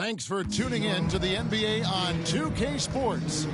Thanks for tuning in to the NBA on 2K Sports.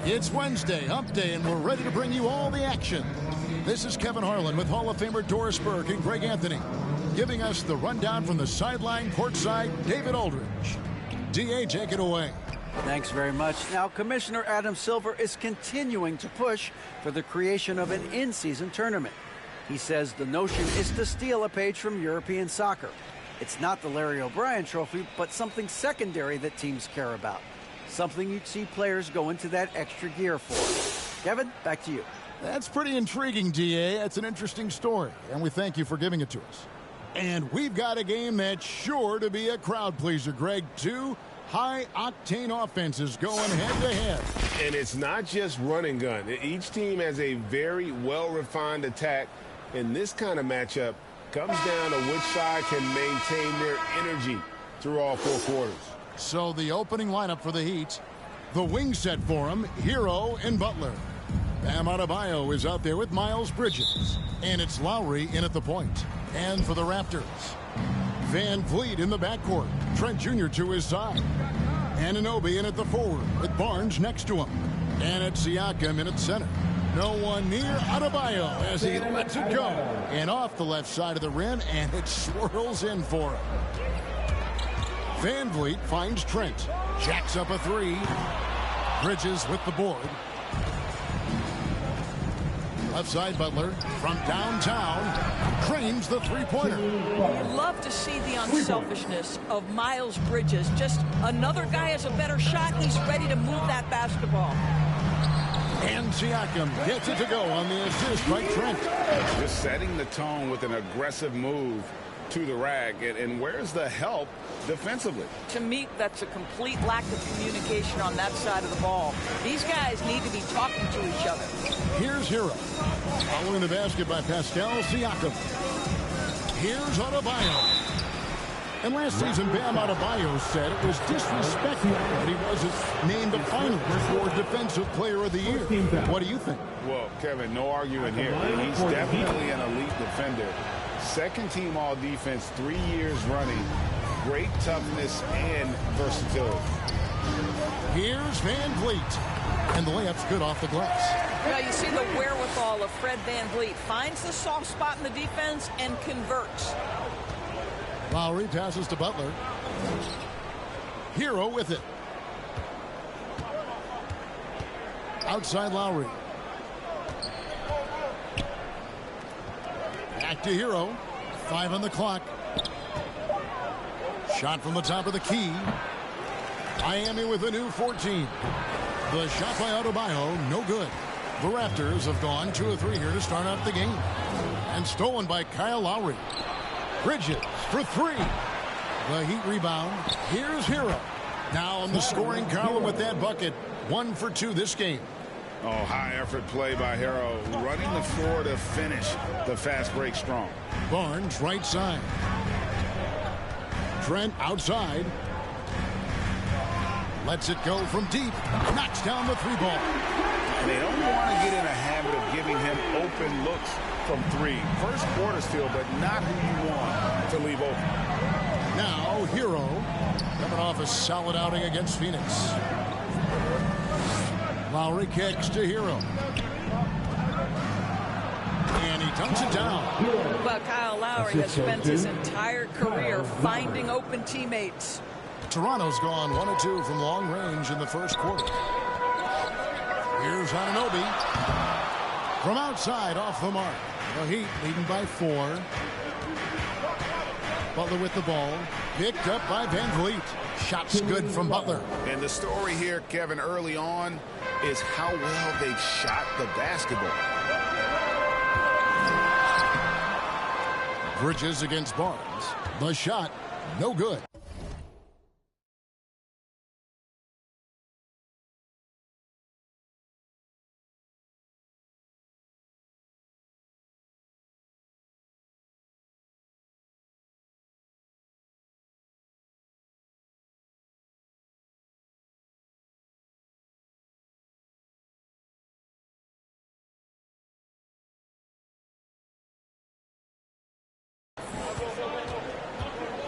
It's Wednesday, hump day, and we're ready to bring you all the action. This is Kevin Harlan with Hall of Famer Doris Burke and Greg Anthony, giving us the rundown from the sideline courtside, David Aldridge. D.A., take it away. Thanks very much. Now, Commissioner Adam Silver is continuing to push for the creation of an in-season tournament. He says the notion is to steal a page from European soccer. It's not the Larry O'Brien trophy, but something secondary that teams care about. Something you'd see players go into that extra gear for. Kevin, back to you. That's pretty intriguing, D.A. That's an interesting story, and we thank you for giving it to us. And we've got a game that's sure to be a crowd pleaser, Greg. Two high-octane offenses going head-to-head. And it's not just run and gun. Each team has a very well-refined attack, and this kind of matchup comes down to which side can maintain their energy through all four quarters. So the opening lineup for the Heat, the wing set for him, Hero and Butler. Bam Adebayo is out there with Miles Bridges. And it's Lowry in at the point. And for the Raptors, Van Vliet in the backcourt. Trent Jr. to his side. Anunoby in at the forward with Barnes next to him. And it's Siakam in at center. No one near Adebayo as he lets it go. And off the left side of the rim, and it swirls in for him. Van Vliet finds Trent. Jacks up a three. Bridges with the board. Left side Butler from downtown cranes the three-pointer. You love to see the unselfishness of Miles Bridges. Just another guy has a better shot. He's ready to move that basketball. And Siakam gets it to go on the assist by Trent. Just setting the tone with an aggressive move to the rag. And where's the help defensively? To me, that's a complete lack of communication on that side of the ball. These guys need to be talking to each other. Here's Hero. Following the basket by Pascal Siakam. Here's Adebayo. And last season, Bam Adebayo said it was disrespectful that he wasn't named a finalist for Defensive Player of the Year. What do you think? Well, Kevin, no arguing here. He's definitely an elite defender. Second team all defense 3 years running. Great toughness and versatility. Here's Van Vliet. And the layup's good off the glass. Now you see the wherewithal of Fred Van Vliet. Finds the soft spot in the defense and converts. Lowry passes to Butler. Hero with it. Outside Lowry. Back to Hero. 5 on the clock. Shot from the top of the key. Miami with a new 14. The shot by Adebayo, no good. The Raptors have gone 2 of 3 here to start out the game. And stolen by Kyle Lowry. Bridges for 3. The Heat rebound. Here's Hero. Now on the scoring column with that bucket. 1 for 2 this game. Oh, high effort play by Hero. Running the floor to finish the fast break strong. Barnes right side. Trent outside. Lets it go from deep. Knocks down the 3-ball. And they don't want to get in a habit of giving him open looks from 3. First quarter still, but not who you want to leave open. Now Hero coming off a solid outing against Phoenix. Lowry kicks to Hero. And he dunks it down. Well, Kyle Lowry has spent his entire career finding open teammates. Toronto's gone 1 of 2 from long range in the first quarter. Here's Anunoby. From outside, off the mark. The Heat leading by 4. Butler with the ball. Picked up by Van Vliet. Shots good from Butler. And the story here, Kevin, early on is how well they shot the basketball. Bridges against Barnes. The shot, no good.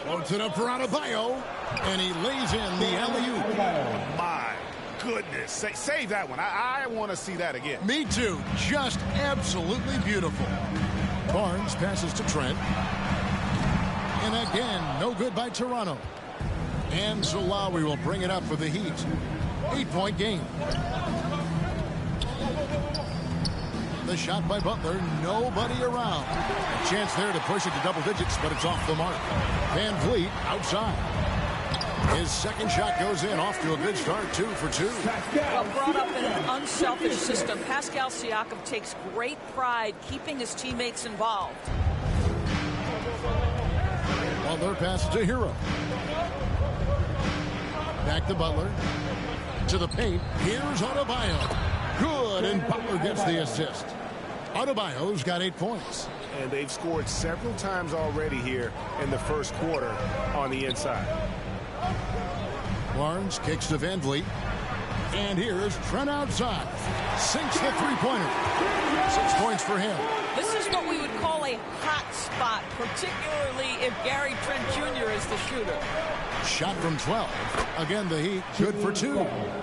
Floats it up for Adebayo, and he lays in the alley-oop. Oh, my. goodness. Save that one. I want to see that again. Me too. Just absolutely beautiful. Barnes passes to Trent. And again, no good by Toronto. And so Lowry will bring it up for the Heat. 8-point game. The shot by Butler, nobody around. Chance there to push it to double digits, but it's off the mark. Van Vliet outside. His second shot goes in, off to a good start, 2 for 2. Well, brought up in an unselfish system, Pascal Siakam takes great pride keeping his teammates involved. Butler passes to Hero. Back to Butler. To the paint. Here's Adebayo. Good, and Butler gets the assist. Adebayo's got 8 points. And they've scored several times already here in the first quarter on the inside. Barnes kicks to Van Vliet. And here's Trent outside. Sinks the three-pointer. 6 points for him. This is what we would call a hot spot, particularly if Gary Trent Jr. is the shooter. Shot from 12. Again, the Heat, good for 2.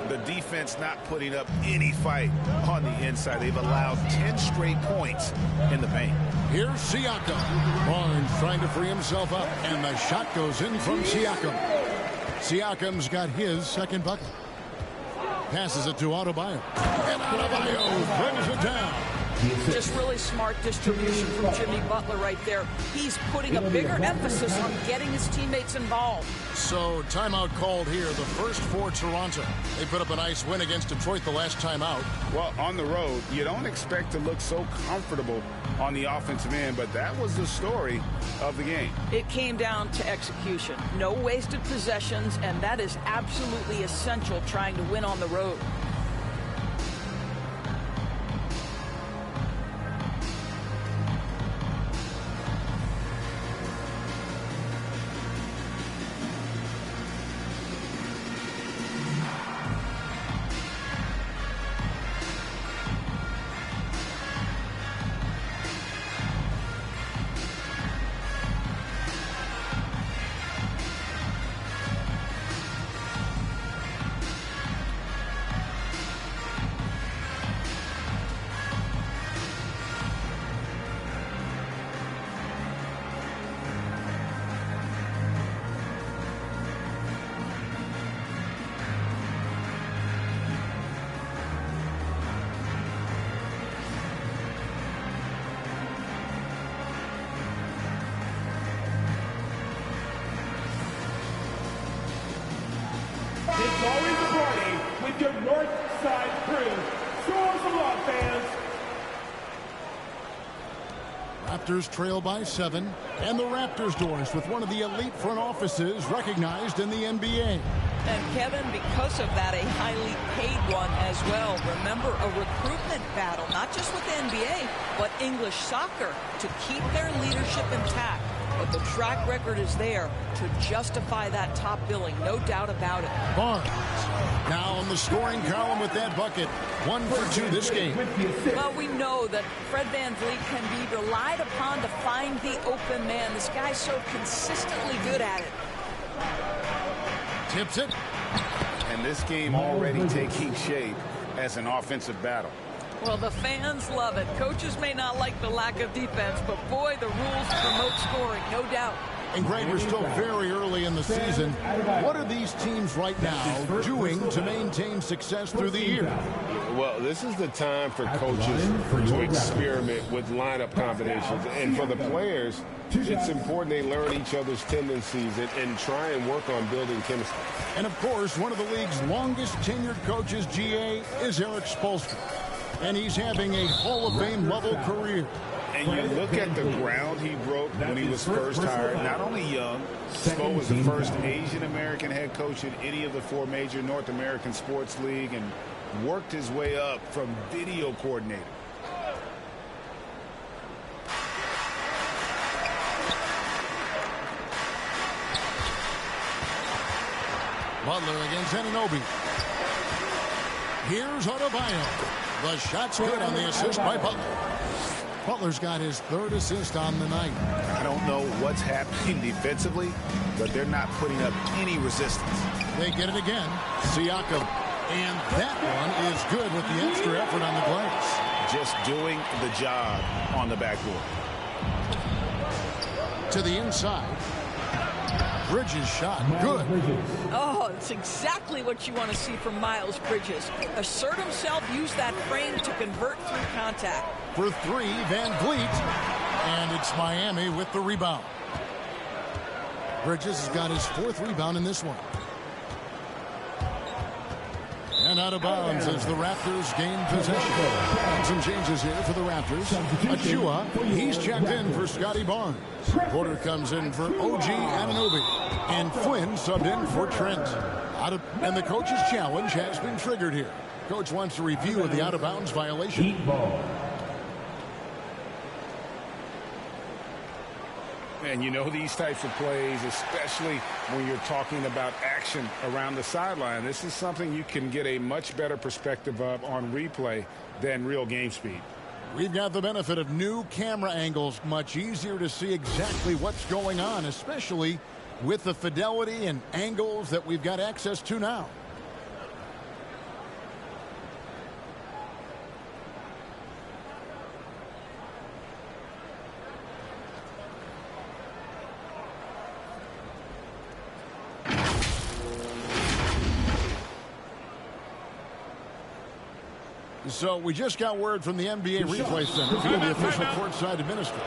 The defense not putting up any fight on the inside. They've allowed 10 straight points in the paint. Here's Siakam. Barnes trying to free himself up, and the shot goes in from Siakam. Siakam's got his second bucket. Passes it to Adebayo. And Adebayo brings it down. Just really smart distribution from Jimmy Butler right there. He's putting a bigger emphasis on getting his teammates involved. So timeout called here, the first for Toronto. They put up a nice win against Detroit the last time out. Well, on the road, you don't expect to look so comfortable on the offensive end, but that was the story of the game. It came down to execution. No wasted possessions, and that is absolutely essential trying to win on the road. It's always a party with your North Side crew. Show us some love, fans. Raptors trail by 7, and the Raptors doors with one of the elite front offices recognized in the NBA. And Kevin, because of that, a highly paid one as well. Remember, a recruitment battle, not just with the NBA, but English soccer to keep their leadership intact. But the track record is there to justify that top billing, no doubt about it. Barnes now in the scoring column with that bucket. 1 for 2 this game. Well, we know that Fred VanVleet can be relied upon to find the open man. This guy's so consistently good at it. Tips it. And this game already taking shape as an offensive battle. Well, the fans love it. Coaches may not like the lack of defense, but boy, the rules promote scoring, no doubt. And Greg, we're still very early in the season. What are these teams right now doing to maintain success through the year? Well, this is the time for coaches to experiment with lineup combinations. And for the players, it's important they learn each other's tendencies and try and work on building chemistry. And, of course, one of the league's longest tenured coaches, GA, is Eric Spoelstra. And he's having a Hall of Fame level career. And you look at the ground he broke when he was first hired. Not only young, Spo was the first Asian-American head coach in any of the 4 major North American sports league and worked his way up from video coordinator. Butler against Anunoby. Here's Adebayo. The shot's good on the assist by Butler. Butler's got his 3rd assist on the night. I don't know what's happening defensively, but they're not putting up any resistance. They get it again. Siakam And that one is good with the extra effort on the glass. Just doing the job on the backboard. To the inside. Bridges shot. Good. Oh, it's exactly what you want to see from Miles Bridges. Assert himself, use that frame to convert through contact. For three, Van Vliet. And it's Miami with the rebound. Bridges has got his fourth rebound in this one. And out of bounds as the Raptors gain possession. And some changes here for the Raptors. Achua, he's checked in for Scotty Barnes. Porter comes in for OG Anunoby. And Flynn subbed in for Trent. And the coach's challenge has been triggered here. Coach wants a review of the out-of-bounds violation. And you know these types of plays, especially when you're talking about action around the sideline, this is something you can get a much better perspective of on replay than real game speed. We've got the benefit of new camera angles, much easier to see exactly what's going on, especially with the fidelity and angles that we've got access to now. So we just got word from the NBA Replay Center from the official courtside administrator.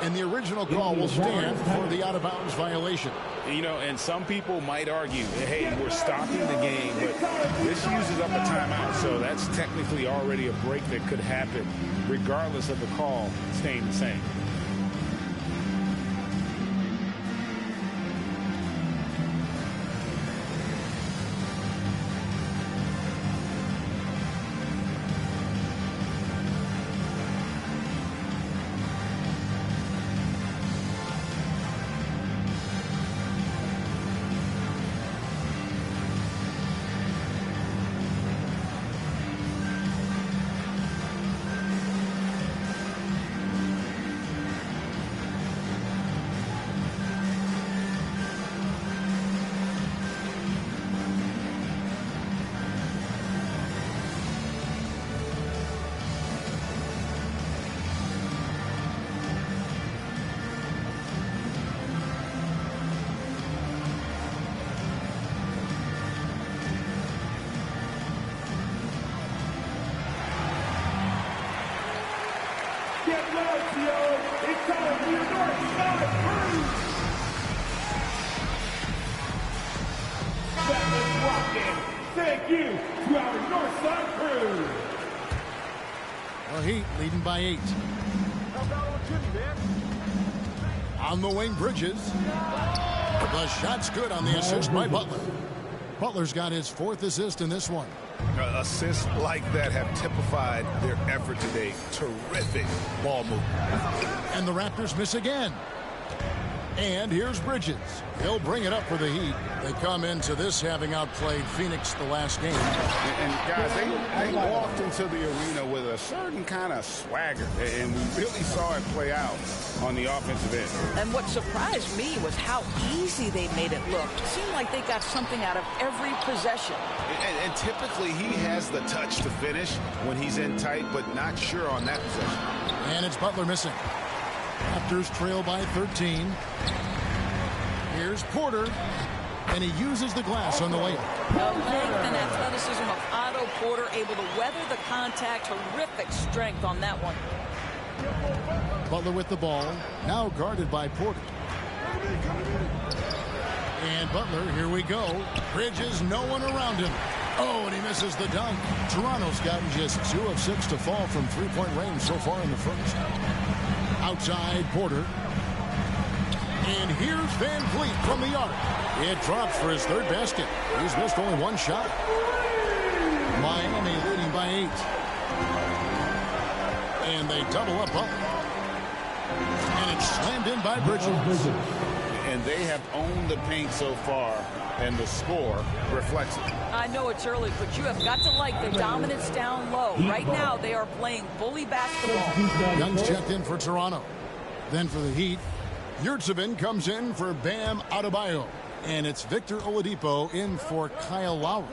And the original call will stand for the out-of-bounds violation. You know, and some people might argue, hey, we're stopping the game, but this uses up a timeout. So that's technically already a break that could happen, regardless of the call staying the same. Thank you to our Northside crew. Well, Heat leading by 8. On the wing, Bridges. The shot's good on the assist by Butler. Butler's got his fourth assist in this one. Assists like that have typified their effort today. Terrific ball movement. And the Raptors miss again. And here's Bridges. He'll bring it up for the Heat. They come into this having outplayed Phoenix the last game. And guys, they walked into the arena with a certain kind of swagger. And we really saw it play out on the offensive end. And what surprised me was how easy they made it look. It seemed like they got something out of every possession. And typically he has the touch to finish when he's in tight, but not sure on that possession. And it's Butler missing. Raptors trail by 13. Here's Porter, and he uses the glass on the layup. The length and athleticism of Otto Porter, able to weather the contact. Terrific strength on that one. Butler with the ball, now guarded by Porter. And Butler, here we go. Bridges, no one around him. Oh, and he misses the dunk. Toronto's gotten just 2 of 6 to fall from three-point range so far in the first. Outside, Porter. And here's Van Vliet from the arc. It drops for his third basket. He's missed only one shot. Miami leading by 8. And they double up Butler. And it's slammed in by Bridges. And they have owned the paint so far, and the score reflects it. I know it's early, but you have got to like the dominance down low. Right now, they are playing bully basketball. Young's checked in for Toronto. Then for the Heat, Yurtsevin comes in for Bam Adebayo. And it's Victor Oladipo in for Kyle Lowry.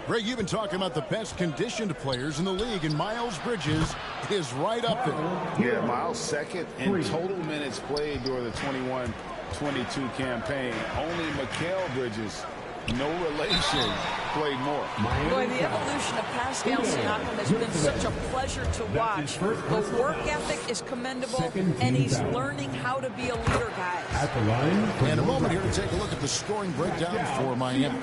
Greg, you've been talking about the best conditioned players in the league, and Miles Bridges is right up there. Yeah, Miles second in total minutes played during the 21-22 campaign. Only Mikal Bridges, no relation, played more. Boy, the evolution of Pascal Siakam has been such a pleasure to watch. The work ethic is commendable, and he's learning how to be a leader, guys. At the line. And a moment here to take a look at the scoring breakdown for Miami.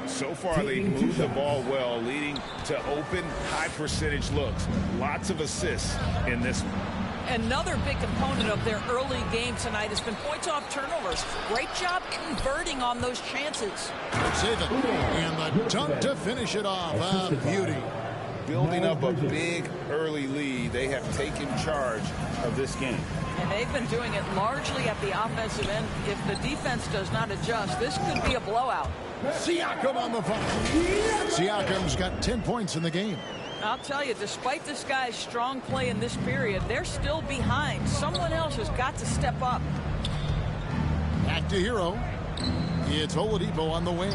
So far, they moved the ball well, leading to open, high-percentage looks. Lots of assists in this one. Another big component of their early game tonight has been points off turnovers. Great job converting on those chances. Save it. And the dunk to finish it off. A beauty. Building up a big early lead, they have taken charge of this game. And they've been doing it largely at the offensive end. If the defense does not adjust, this could be a blowout. Siakam on the phone. Siakam's got 10 points in the game. I'll tell you, despite this guy's strong play in this period, they're still behind. Someone else has got to step up. Back to Hero. It's Oladipo on the wing.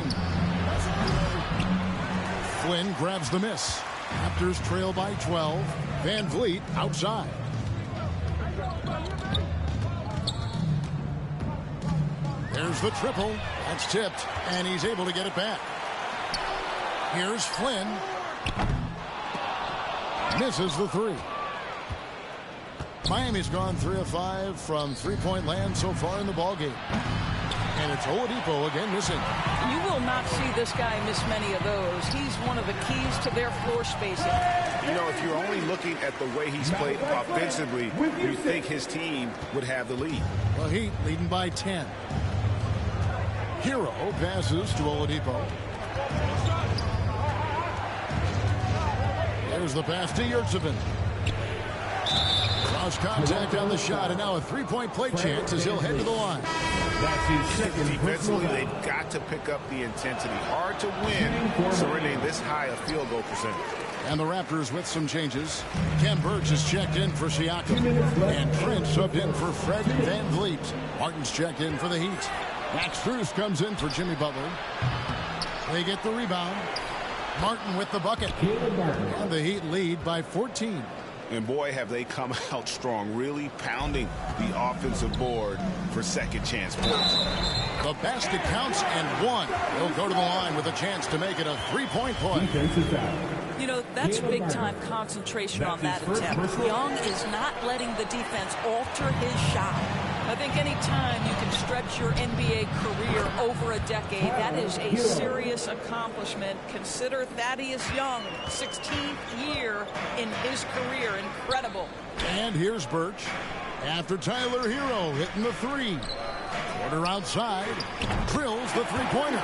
Flynn grabs the miss. Raptors trail by 12. Van Vliet outside. There's the triple. That's tipped, and he's able to get it back. Here's Flynn. Misses the three. Miami's gone 3 of 5 from three-point land so far in the ballgame. And it's Oladipo again missing. You will not see this guy miss many of those. He's one of the keys to their floor spacing. You know, if you're only looking at the way he's played offensively, you think his team would have the lead. Well, Heat leading by 10. Hero passes to Oladipo. There's the pass to Yurtsevin. Cross contact on the shot, and now a three-point play chance as he'll head to the line. That's his second Defensively, they've got to pick up the intensity. Hard to win surrendering this high a field goal percentage. And the Raptors with some changes. Ken Burge is checked in for Siakam. And Prince subbed in for Fred Van Vliet. Martin's checked in for the Heat. Max Strus comes in for Jimmy Butler. They get the rebound. Martin with the bucket. And the Heat lead by 14. And boy, have they come out strong, really pounding the offensive board for second chance points. The basket counts and one. He'll go to the line with a chance to make it a three-point play. You know, that's big-time concentration on that attempt. Young is not letting the defense alter his shot. I think any time you can stretch your NBA career over a decade, that is a serious accomplishment. Consider Thaddeus Young, 16th year in his career. Incredible. And here's Birch. After Tyler Hero hitting the three. Porter outside. Drills the three-pointer.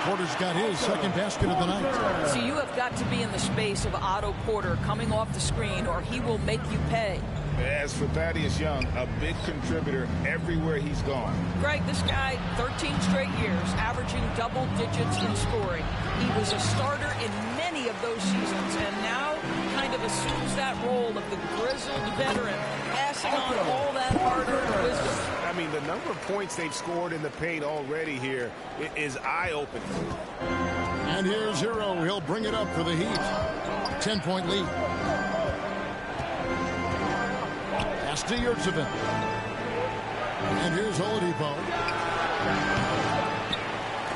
Porter's got his second basket of the night. So you have got to be in the space of Otto Porter coming off the screen, or he will make you pay. As for Thaddeus Young, a big contributor everywhere he's gone. Greg, this guy, 13 straight years, averaging double digits in scoring. He was a starter in many of those seasons, and now kind of assumes that role of the grizzled veteran, passing on all that hard-earned wisdom. I mean, the number of points they've scored in the paint already here is eye-opening. And here's Hero. He'll bring it up for the Heat. 10-point lead. Pass to Yurtsevin. And here's Oladipo.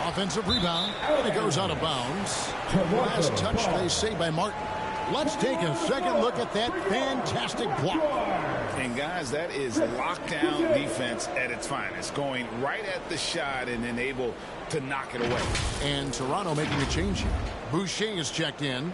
Offensive rebound. And it goes out of bounds. Last touch, they say, by Martin. Let's take a second look at that fantastic block. And, guys, that is lockdown defense at its finest. Going right at the shot and then able to knock it away. And Toronto making a change here. Boucher is checked in.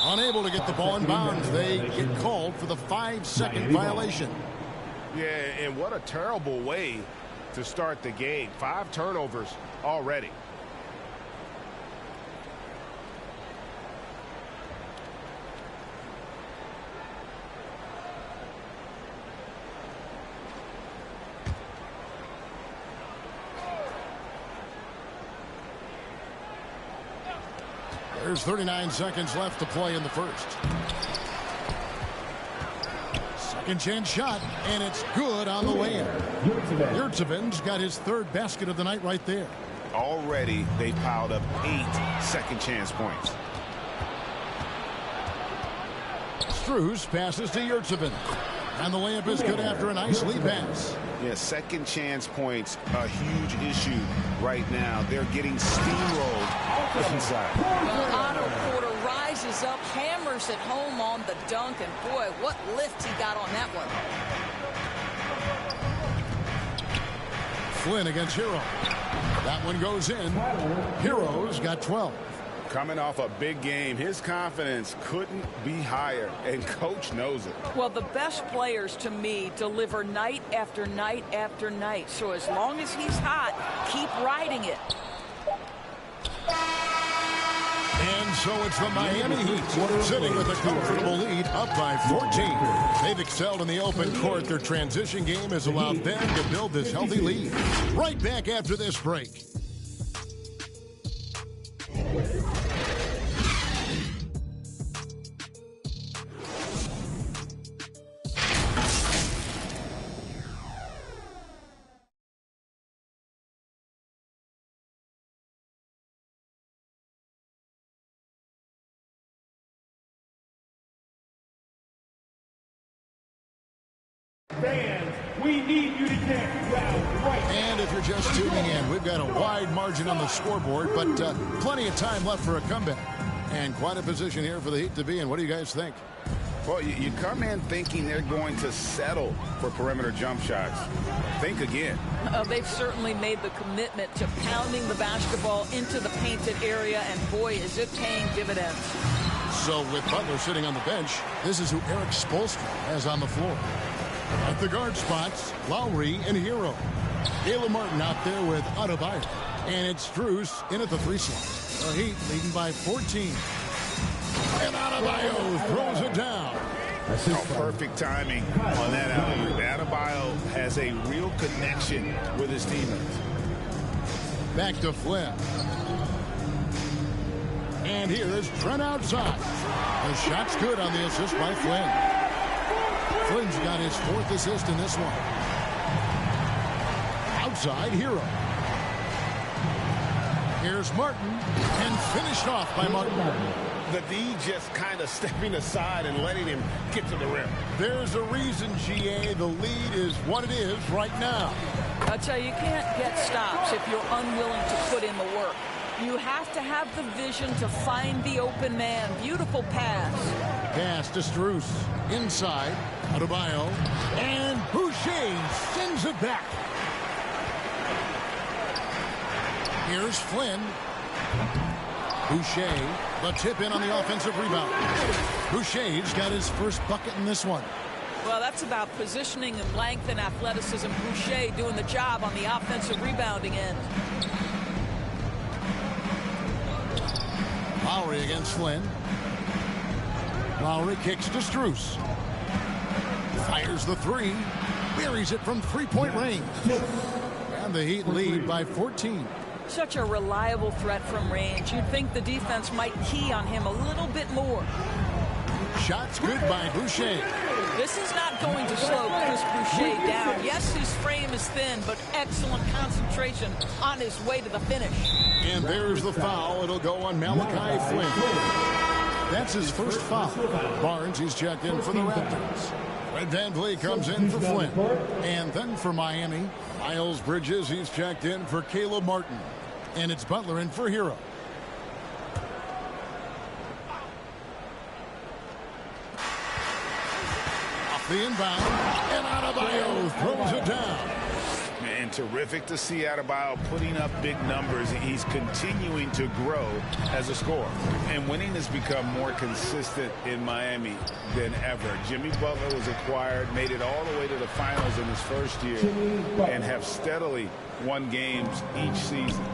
Unable to get the ball in bounds. They get called for the 5-second violation. Yeah, and what a terrible way to start the game. 5 turnovers already. There's 39 seconds left to play in the first. Second chance shot, and it's good on the way in. Yurtseven's got his third basket of the night right there. Already, they piled up 8 second chance points. Strus passes to Yurtseven. And the layup is good after a nice lead pass. Yeah, second chance points, a huge issue right now. They're getting steamrolled inside. Well, Otto Porter rises up, hammers it home on the dunk, and boy, what lift he got on that one. Flynn against Hero. That one goes in. Hero's got 12. Coming off a big game, his confidence couldn't be higher, and coach knows it. Well, the best players to me deliver night after night after night. So as long as he's hot, keep riding it. And so it's the Miami Heat sitting with a comfortable lead up by 14. They've excelled in the open court. Their transition game has allowed them to build this healthy lead. Right back after this break. Fans, we need you to get down right. And if you're just tuning in, we've got a wide margin on the scoreboard, but plenty of time left for a comeback. And quite a position here for the Heat to be in. What do you guys think? Well, you come in thinking they're going to settle for perimeter jump shots. Think again. They've certainly made the commitment to pounding the basketball into the painted area, and boy, is it paying dividends. So with Butler sitting on the bench, this is who Eric Spoelstra has on the floor. At the guard spots, Lowry and Hero. Caleb Martin out there with Adebayo. And it's Strus in at the 3 slot. The Heat leading by 14. And Adebayo throws it down. Oh, perfect timing on that alley-oop. Adebayo has a real connection with his teammates. Back to Flynn. And here is Trent outside. The shot's good on the assist by Flynn. Flynn's got his 4th assist in this one. Outside, Hero. Here's Martin, and finished off by Martin. The D just kind of stepping aside and letting him get to the rim. There's a reason, GA, the lead is what it is right now. I tell you, you can't get stops if you're unwilling to put in the work. You have to have the vision to find the open man. Beautiful pass. Pass to Strus. Inside. Adebayo. And Boucher sends it back. Here's Flynn. Boucher. The tip in on the offensive rebound. Boucher's got his first bucket in this one. Well, that's about positioning and length and athleticism. Boucher doing the job on the offensive rebounding end. Lowry against Flynn. Lowry kicks to Strus. Fires the 3. Buries it from 3-point range. And the Heat lead by 14. Such a reliable threat from range. You'd think the defense might key on him a little bit more. Shots good by Boucher. This is not going to slow Chris Boucher down. Yes, his frame is thin, but excellent concentration on his way to the finish. And there's the foul. It'll go on Malachi Flynn. That's his first foul. Barnes, he's checked in for the Raptors. Red Van Vliet comes in for Flynn. And then for Miami, Miles Bridges, he's checked in for Caleb Martin. And it's Butler in for Hero. Off the inbound, and Adebayo throws it down. Man, terrific to see Adebayo putting up big numbers. He's continuing to grow as a scorer. And winning has become more consistent in Miami than ever. Jimmy Butler was acquired, made it all the way to the finals in his first year, and have steadily won games each season.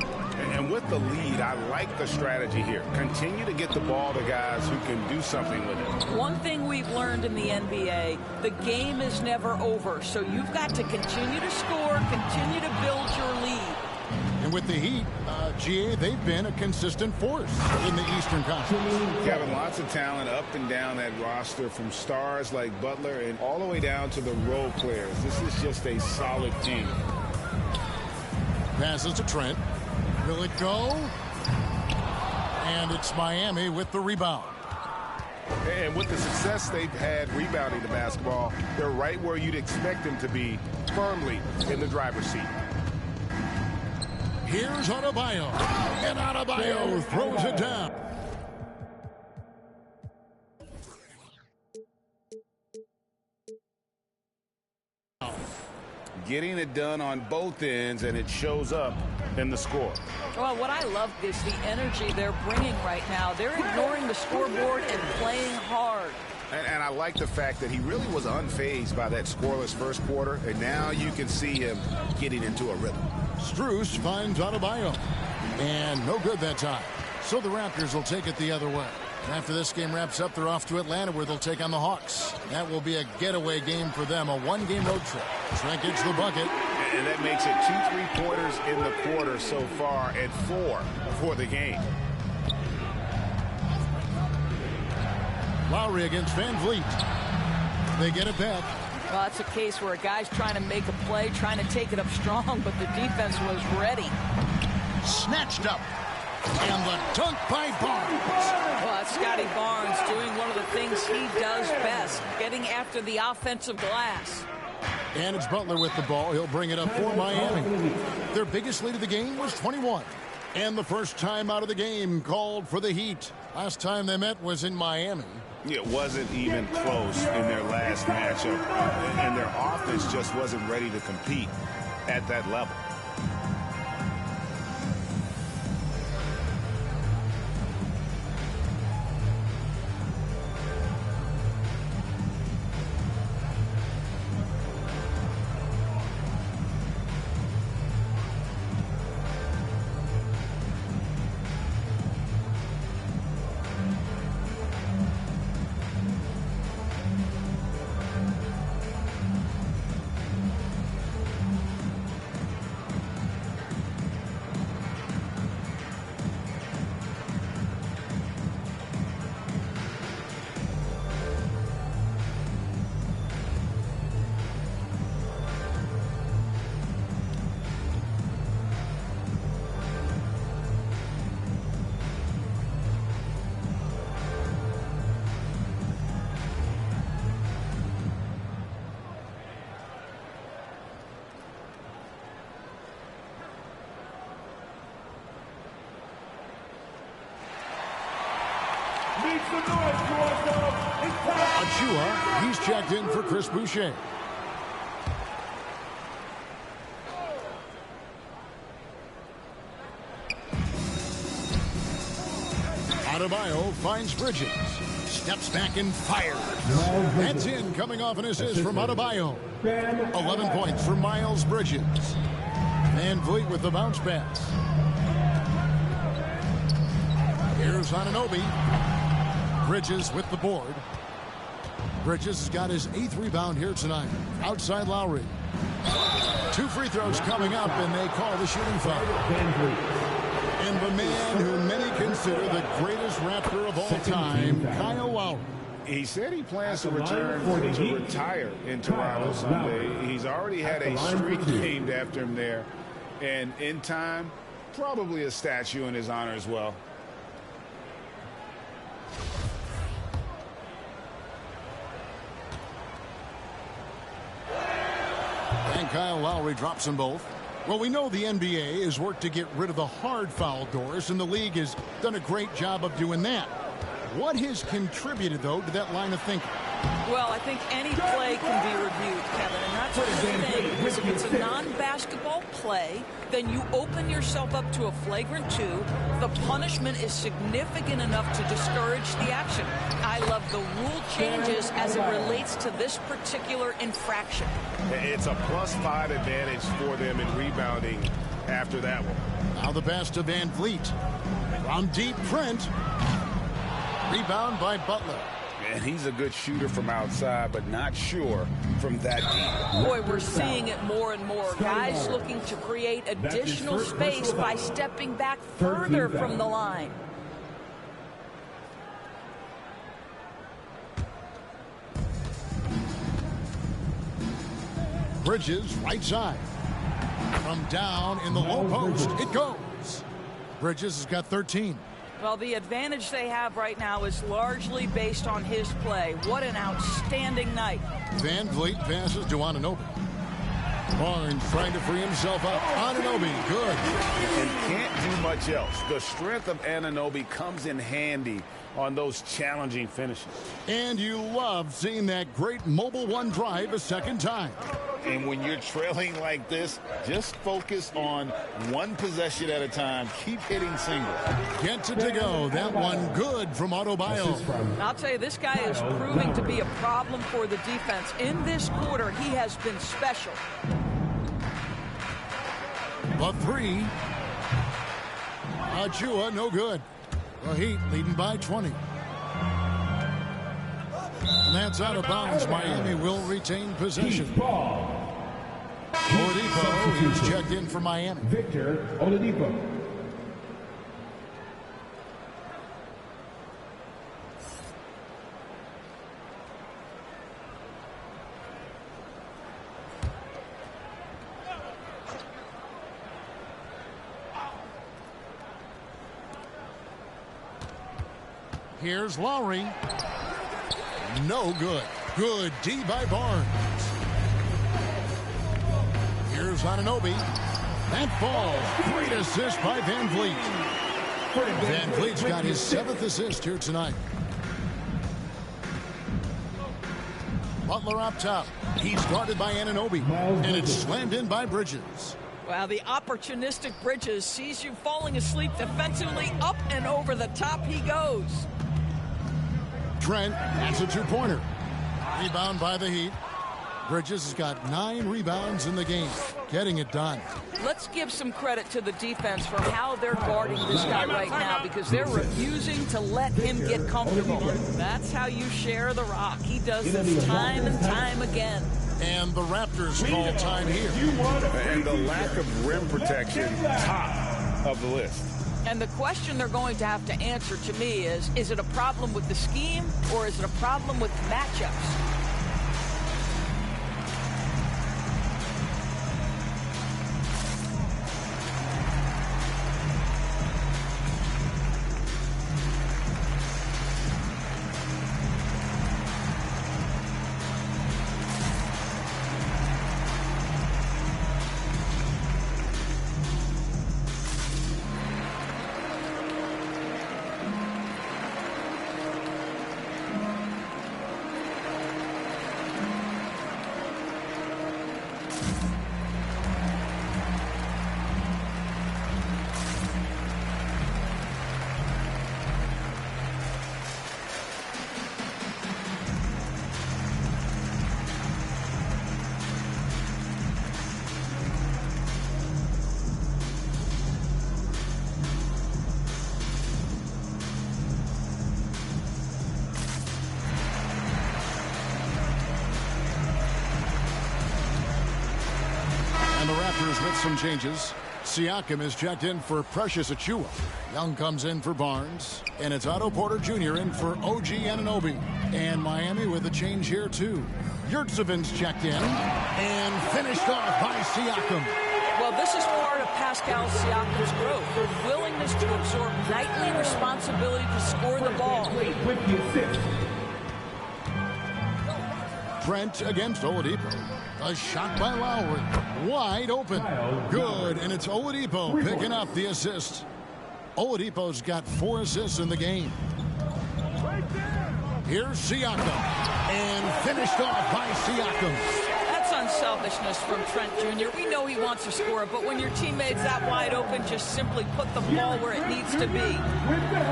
And with the lead, I like the strategy here. Continue to get the ball to guys who can do something with it. One thing we've learned in the NBA, the game is never over. So you've got to continue to score, continue to build your lead. And with the Heat, GA, they've been a consistent force in the Eastern Conference. Kevin, lots of talent up and down that roster, from stars like Butler and all the way down to the role players. This is just a solid team. Passes to Trent. Will it go? And it's Miami with the rebound. And with the success they've had rebounding the basketball, they're right where you'd expect them to be, firmly in the driver's seat. Here's Adebayo. And Adebayo throws it down. Getting it done on both ends, and it shows up in the score. Well, what I love is the energy they're bringing right now. They're ignoring the scoreboard and playing hard. And I like the fact that he really was unfazed by that scoreless first quarter, and now you can see him getting into a rhythm. Strus finds Adebayo. And no good that time. So the Raptors will take it the other way. After this game wraps up, they're off to Atlanta, where they'll take on the Hawks. That will be a getaway game for them, a one-game road trip. Trent gets the bucket. And that makes it 2 3-pointers in the quarter so far, and 4 for the game. Lowry against Van Vliet. They get it back. Well, it's a case where a guy's trying to make a play, trying to take it up strong, but the defense was ready. Snatched up. And the dunk by Barnes. Well, that's Scotty Barnes doing one of the things he does best, getting after the offensive glass. And it's Butler with the ball. He'll bring it up for Miami. Their biggest lead of the game was 21. And the first time out of the game called for the Heat. Last time they met was in Miami. It wasn't even close in their last matchup. And their offense just wasn't ready to compete at that level. Achua, he's checked in for Chris Boucher. Adebayo finds Bridges. Steps back and fires. That's in, coming off an assist from Adebayo. 11 points for Miles Bridges. Van Vliet with the bounce pass. Here's Anunoby. Bridges with the board. Bridges has got his 8th rebound here tonight. Outside Lowry. 2 free throws coming up, and they call the shooting foul. And the man who many consider the greatest Raptor of all time, Kyle Lowry. He said he plans to return to retire in Toronto someday. He's already had a street named after him there. And in time, probably a statue in his honor as well. And Kyle Lowry drops them both. Well, we know the NBA has worked to get rid of the hard foul doors, and the league has done a great job of doing that. What has contributed, though, to that line of thinking? Well, I think any play can be reviewed, Kevin, and that's what the thing is. If it's a non-basketball play, then you open yourself up to a flagrant 2. The punishment is significant enough to discourage the action. I love the rule changes as it relates to this particular infraction. It's a +5 advantage for them in rebounding after that one. Now the pass to Van Vliet. From deep, Trent. Rebound by Butler. And he's a good shooter from outside, but not sure from that deep. Boy, we're seeing it more and more. Guys looking to create additional space by stepping back further from the line. Bridges, right side. From down in the low post, it goes. Bridges has got 13. Well, the advantage they have right now is largely based on his play. What an outstanding night. Van Vliet passes to Anunoby. Barnes trying to free himself up. Anunoby, good. And can't do much else. The strength of Anunoby comes in handy on those challenging finishes. And you love seeing that great mobile one drive a second time. And when you're trailing like this, just focus on one possession at a time. Keep hitting singles. Gets it to go. That one good from Adebayo. I'll tell you, this guy is proving to be a problem for the defense. In this quarter, he has been special. The three. Achua, no good. The Heat leading by 20. And that's out of bounds. Miami will retain possession. Oladipo, he's checked in for Miami. Victor Oladipo. Here's Lowry. No good. Good D by Barnes. Here's Anunoby. That falls. Great assist by Van Vliet. Van Vliet's got his 7th assist here tonight. Butler up top. He's guarded by Anunoby. And it's slammed in by Bridges. Wow, the opportunistic Bridges sees you falling asleep defensively. Up and over the top he goes. Trent, that's a two-pointer. Rebound by the Heat. Bridges has got 9 rebounds in the game, getting it done. Let's give some credit to the defense for how they're guarding this guy right now, because they're refusing to let him get comfortable. That's how you share the rock. He does this time and time again. And the Raptors call time here. And the lack of rim protection, top of the list. And the question they're going to have to answer to me is it a problem with the scheme or is it a problem with matchups? With some changes. Siakam is checked in for Precious Achua. Young comes in for Barnes. And it's Otto Porter Jr. in for OG Anunoby. And Miami with a change here too. Yurtseven's checked in and finished off by Siakam. Well, this is part of Pascal Siakam's growth. The willingness to absorb nightly responsibility to score the ball. Trent against Oladipo. A shot by Lowry. Wide open. Good. And it's Oladipo picking up the assist. Oladipo's got 4 assists in the game. Here's Siakam. And finished off by Siakam. That's unselfishness from Trent Jr. We know he wants to score, but when your teammate's that wide open, just simply put the ball where it needs to be.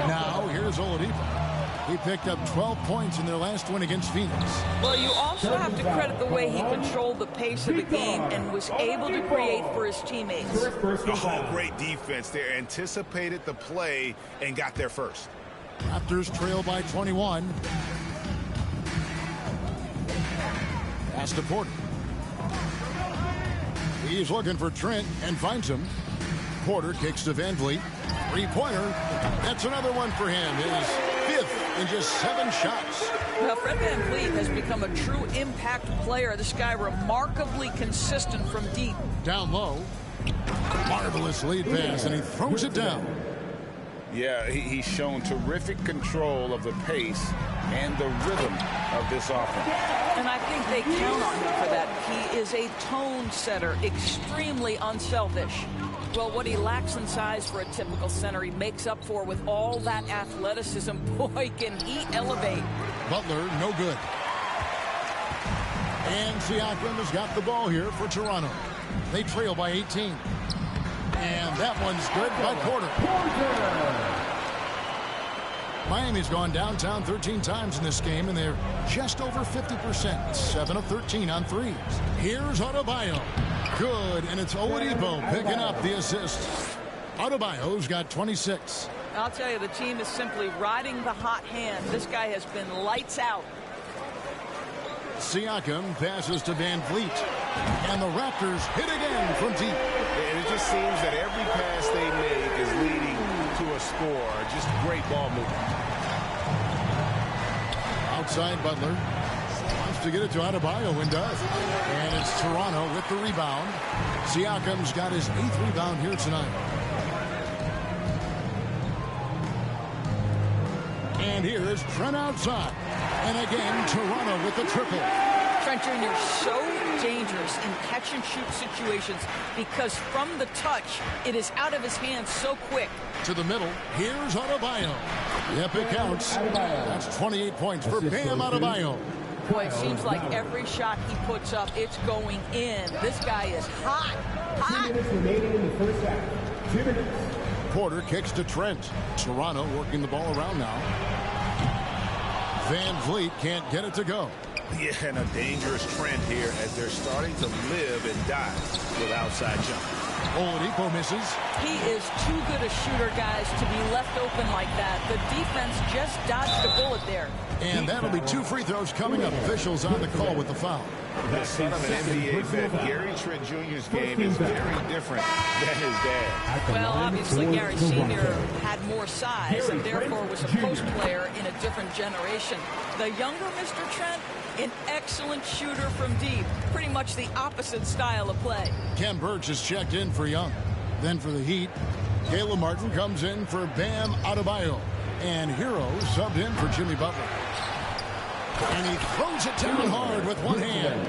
Now here's Oladipo. He picked up 12 points in their last win against Phoenix. Well, you also have to credit the way he controlled the pace of the game and was able to create for his teammates. Oh, great defense there. Anticipated the play and got there first. Raptors trail by 21. pass to Porter. He's looking for Trent and finds him. Porter kicks to Van Vliet. Three-pointer. That's another one for him. His fifth in just 7 shots. Well, Fred Van Vliet has become a true impact player. This guy remarkably consistent from deep. Down low. Marvelous lead pass, and he throws it down. Yeah, he's shown terrific control of the pace and the rhythm of this offense. And I think they count on him for that. He is a tone setter, extremely unselfish. Well, what he lacks in size for a typical center, he makes up for with all that athleticism. Boy, can he elevate. Butler, no good. And Siakam has got the ball here for Toronto. They trail by 18. And that one's good by Porter. Miami's gone downtown 13 times in this game, and they're just over 50%. 7 of 13 on threes. Here's Adebayo. Good, and it's Oladipo picking up the assist. Adebayo's got 26. I'll tell you, the team is simply riding the hot hand. This guy has been lights out. Siakam passes to Van Vliet. And the Raptors hit again from deep. And it just seems that every pass they make is leading to a score. Just great ball movement. Outside Butler. Wants to get it to Adebayo and does. And it's Toronto with the rebound. Siakam's got his 8th rebound here tonight. And here is Trent outside. And again, Toronto with the triple. Trent Jr. so dangerous in catch-and-shoot situations because from the touch, it is out of his hands so quick. To the middle, here's Adebayo. Yep, it counts. That's 28 points for Bam Adebayo. Boy, it seems like every shot he puts up, it's going in. This guy is hot. 2 minutes remaining in the first half. 2 minutes. Porter kicks to Trent. Toronto working the ball around now. Van Vliet can't get it to go. Yeah, and a dangerous trend here as they're starting to live and die with outside jump. Oladipo misses. He is too good a shooter, guys, to be left open like that. The defense just dodged a bullet there. And that'll be 2 free throws coming up. Officials on the call with the foul. The son of an NBA vet, Gary Trent Jr.'s game is very different than his dad. Well, obviously, Gary Sr. had more size and therefore was a post player in a different generation. The younger Mr. Trent, an excellent shooter from deep. Pretty much the opposite style of play. Ken Burch is checked in for Young. Then for the Heat, Caleb Martin comes in for Bam Adebayo. And Hero subbed in for Jimmy Butler. And he throws it down hard with one hand.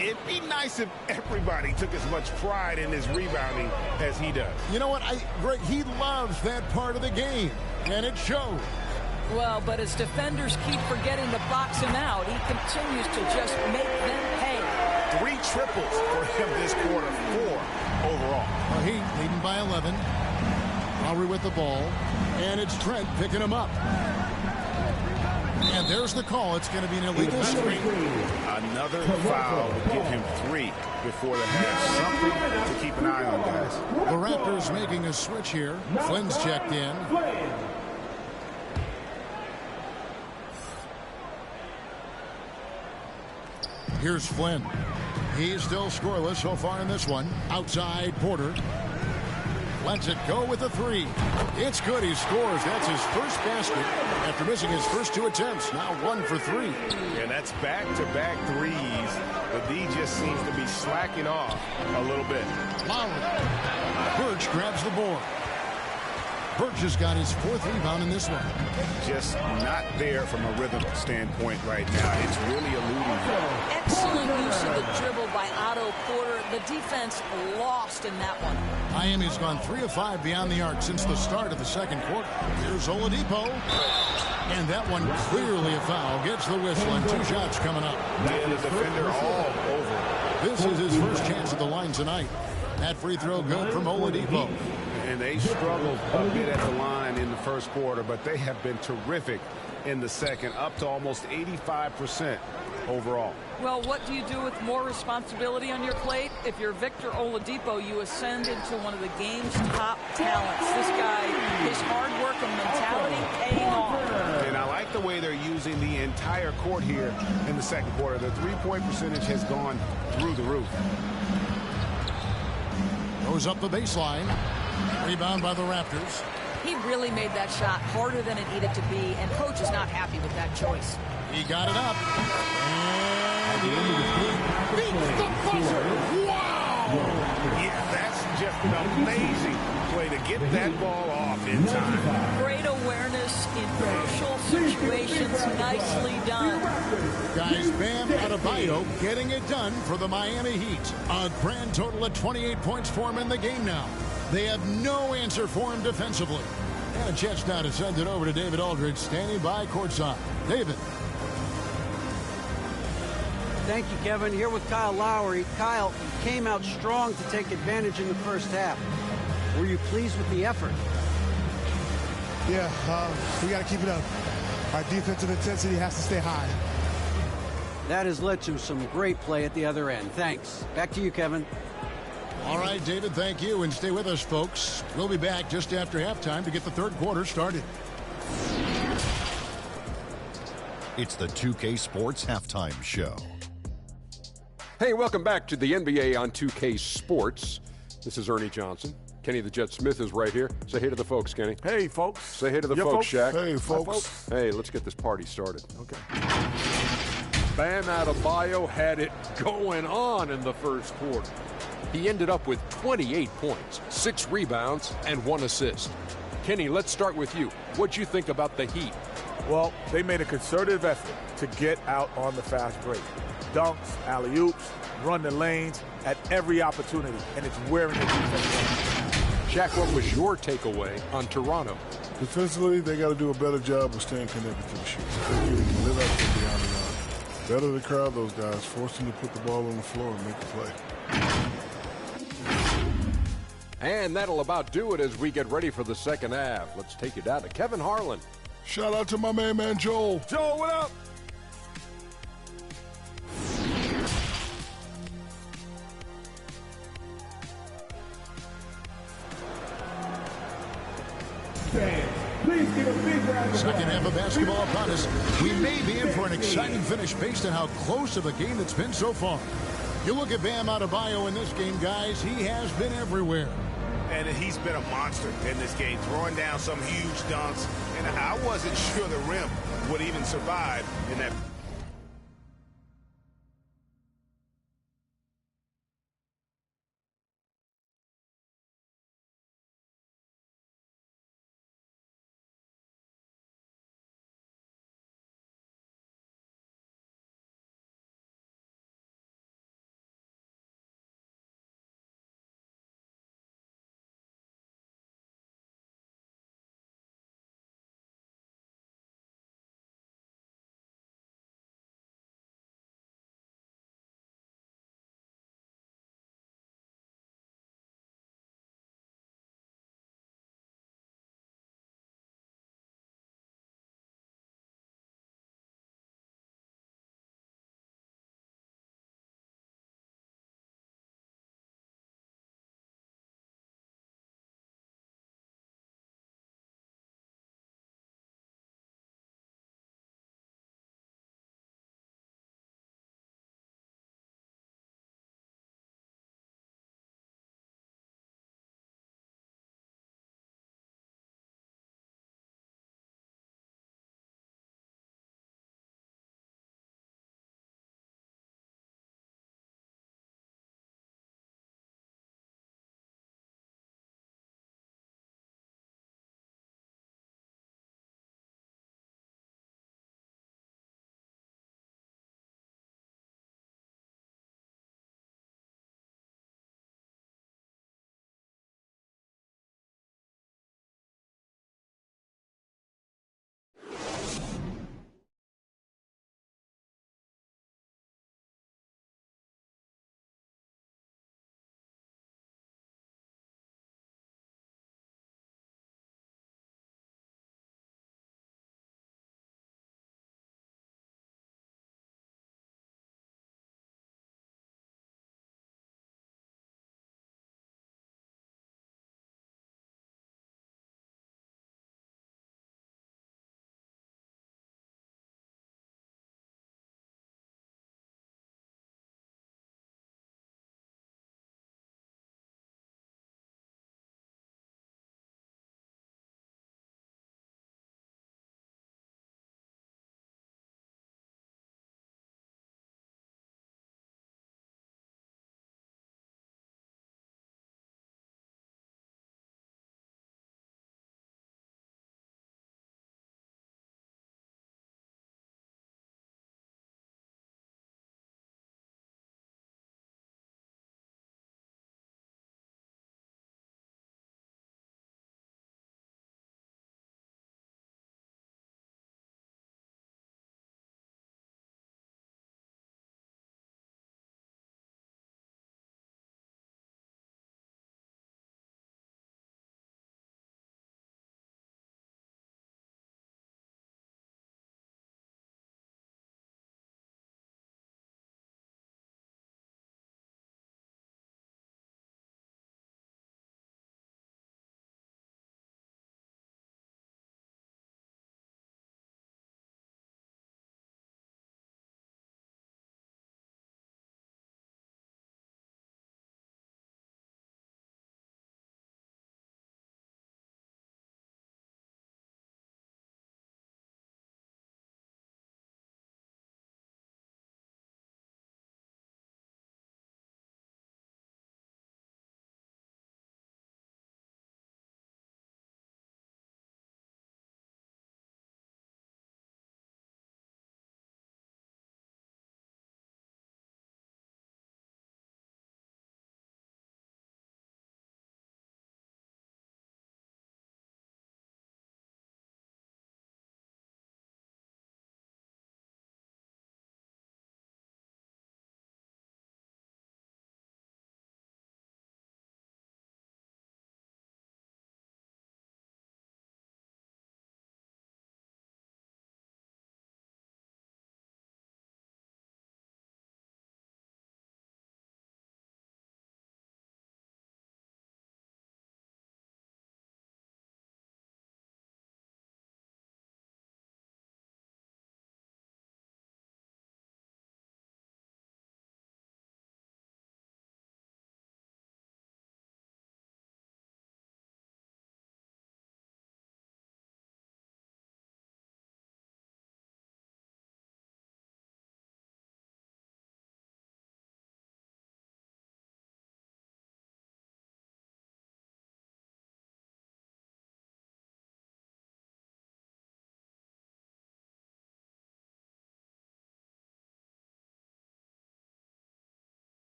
It'd be nice if everybody took as much pride in his rebounding as he does. You know what? He loves that part of the game, and it shows. Well, but as defenders keep forgetting to box him out, he continues to just make them pay. 3 triples for him this quarter, 4 overall. The Heat leading by 11. Lowry with the ball, and it's Trent picking him up. And there's the call. It's going to be an illegal screen. Another foul will give him 3 before the half. Something to keep an eye on, guys. The Raptors making a switch here. Flynn's checked in. Here's Flynn. He's still scoreless so far in this one. Outside Porter. Lets it go with a 3. It's good. He scores. That's his first basket after missing his first 2 attempts. Now 1 for 3. And that's back-to-back threes. The D just seems to be slacking off a little bit. Lowry. Birch grabs the board. Birch has got his 4th rebound in this one. Just not there from a rhythm standpoint right now. It's really eluding him. Excellent use of the dribble by Otto Porter. The defense lost in that one. Miami's gone 3 of 5 beyond the arc since the start of the second quarter. Here's Oladipo. And that one clearly a foul. Gets the whistle and 2 shots coming up. And the defender all over. This is his first chance at the line tonight. That free throw good from Oladipo. And they struggled a bit at the line in the first quarter, but they have been terrific in the second, up to almost 85% overall. Well, what do you do with more responsibility on your plate? If you're Victor Oladipo, you ascend into one of the game's top talents. This guy, his hard work and mentality paying off. And I like the way they're using the entire court here in the second quarter. The three-point percentage has gone through the roof. Goes up the baseline. Rebound by the Raptors. He really made that shot harder than it needed to be, and coach is not happy with that choice. He got it up. And he beats the buzzer. Wow! Yeah, that's just an amazing play to get that ball off in time. Great awareness in crucial situations. Nicely done. Guys, Bam Adebayo getting it done for the Miami Heat. A grand total of 28 points for him in the game now. They have no answer for him defensively. And a chance now to send it over to David Aldridge, standing by courtside. David. Thank you, Kevin. Here with Kyle Lowry. Kyle, you came out strong to take advantage in the first half. Were you pleased with the effort? Yeah, we got to keep it up. Our defensive intensity has to stay high. That has led to some great play at the other end. Thanks. Back to you, Kevin. All right, David, thank you. And stay with us, folks. We'll be back just after halftime to get the third quarter started. It's the 2K Sports Halftime Show. Hey, welcome back to the NBA on 2K Sports. This is Ernie Johnson. Kenny the Jet Smith is right here. Say hey to the folks, Kenny. Hey, folks. Say hey to the folks, Shaq. Hey, folks. Hey, let's get this party started. Okay. Bam Adebayo had it going on in the first quarter. He ended up with 28 points, 6 rebounds, and 1 assist. Kenny, let's start with you. What'd you think about the Heat? Well, they made a concerted effort to get out on the fast break. Dunks, alley-oops, run the lanes at every opportunity, and it's wearing the defense down. Shaq, what was your takeaway on Toronto? Defensively, they got to do a better job of staying connected to the shoot. They need to live up to beyond the line. Better to crowd those guys, force them to put the ball on the floor and make the play. And that'll about do it as we get ready for the second half. Let's take you down to Kevin Harlan. Shout out to my main man, Joel. Joel, what up? Please give a big round of applause. Second half of basketball upon us. We may be in for an exciting finish based on how close of a game it's been so far. You look at Bam Adebayo in this game, guys, he has been everywhere. And he's been a monster in this game, throwing down some huge dunks. And I wasn't sure the rim would even survive in that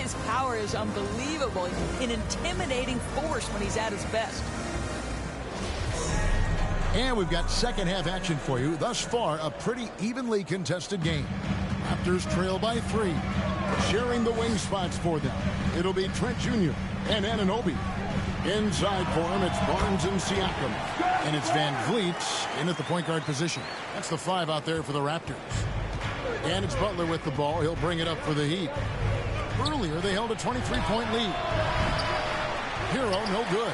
His power is unbelievable. An intimidating force when he's at his best. And we've got second half action for you. Thus far, a pretty evenly contested game. Raptors trail by 3. Sharing the wing spots for them, it'll be Trent Jr. and Anunoby. Inside for him, it's Barnes and Siakam. And it's Van Vliet in at the point guard position. That's the 5 out there for the Raptors. And it's Butler with the ball. He'll bring it up for the Heat. Earlier, they held a 23-point lead. Hero, no good.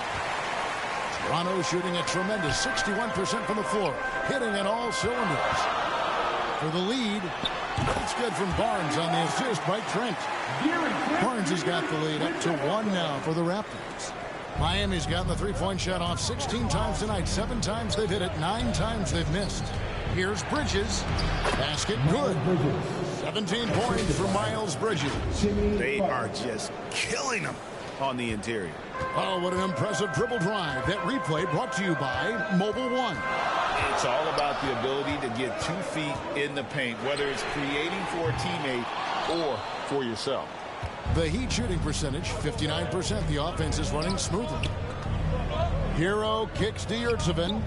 Toronto shooting a tremendous 61% from the floor, hitting on all cylinders. For the lead, it's good from Barnes on the assist by Trent. Barnes has got the lead up to 1 now for the Raptors. Miami's gotten the three-point shot off 16 times tonight. 7 times they've hit it, 9 times they've missed. Here's Bridges. Basket good. 17 points for Miles Bridges. They are just killing them on the interior. Oh, what an impressive dribble drive. That replay brought to you by Mobile One. It's all about the ability to get 2 feet in the paint, whether it's creating for a teammate or for yourself. The Heat shooting percentage, 59%. The offense is running smoothly. Hero kicks to Yurtseven.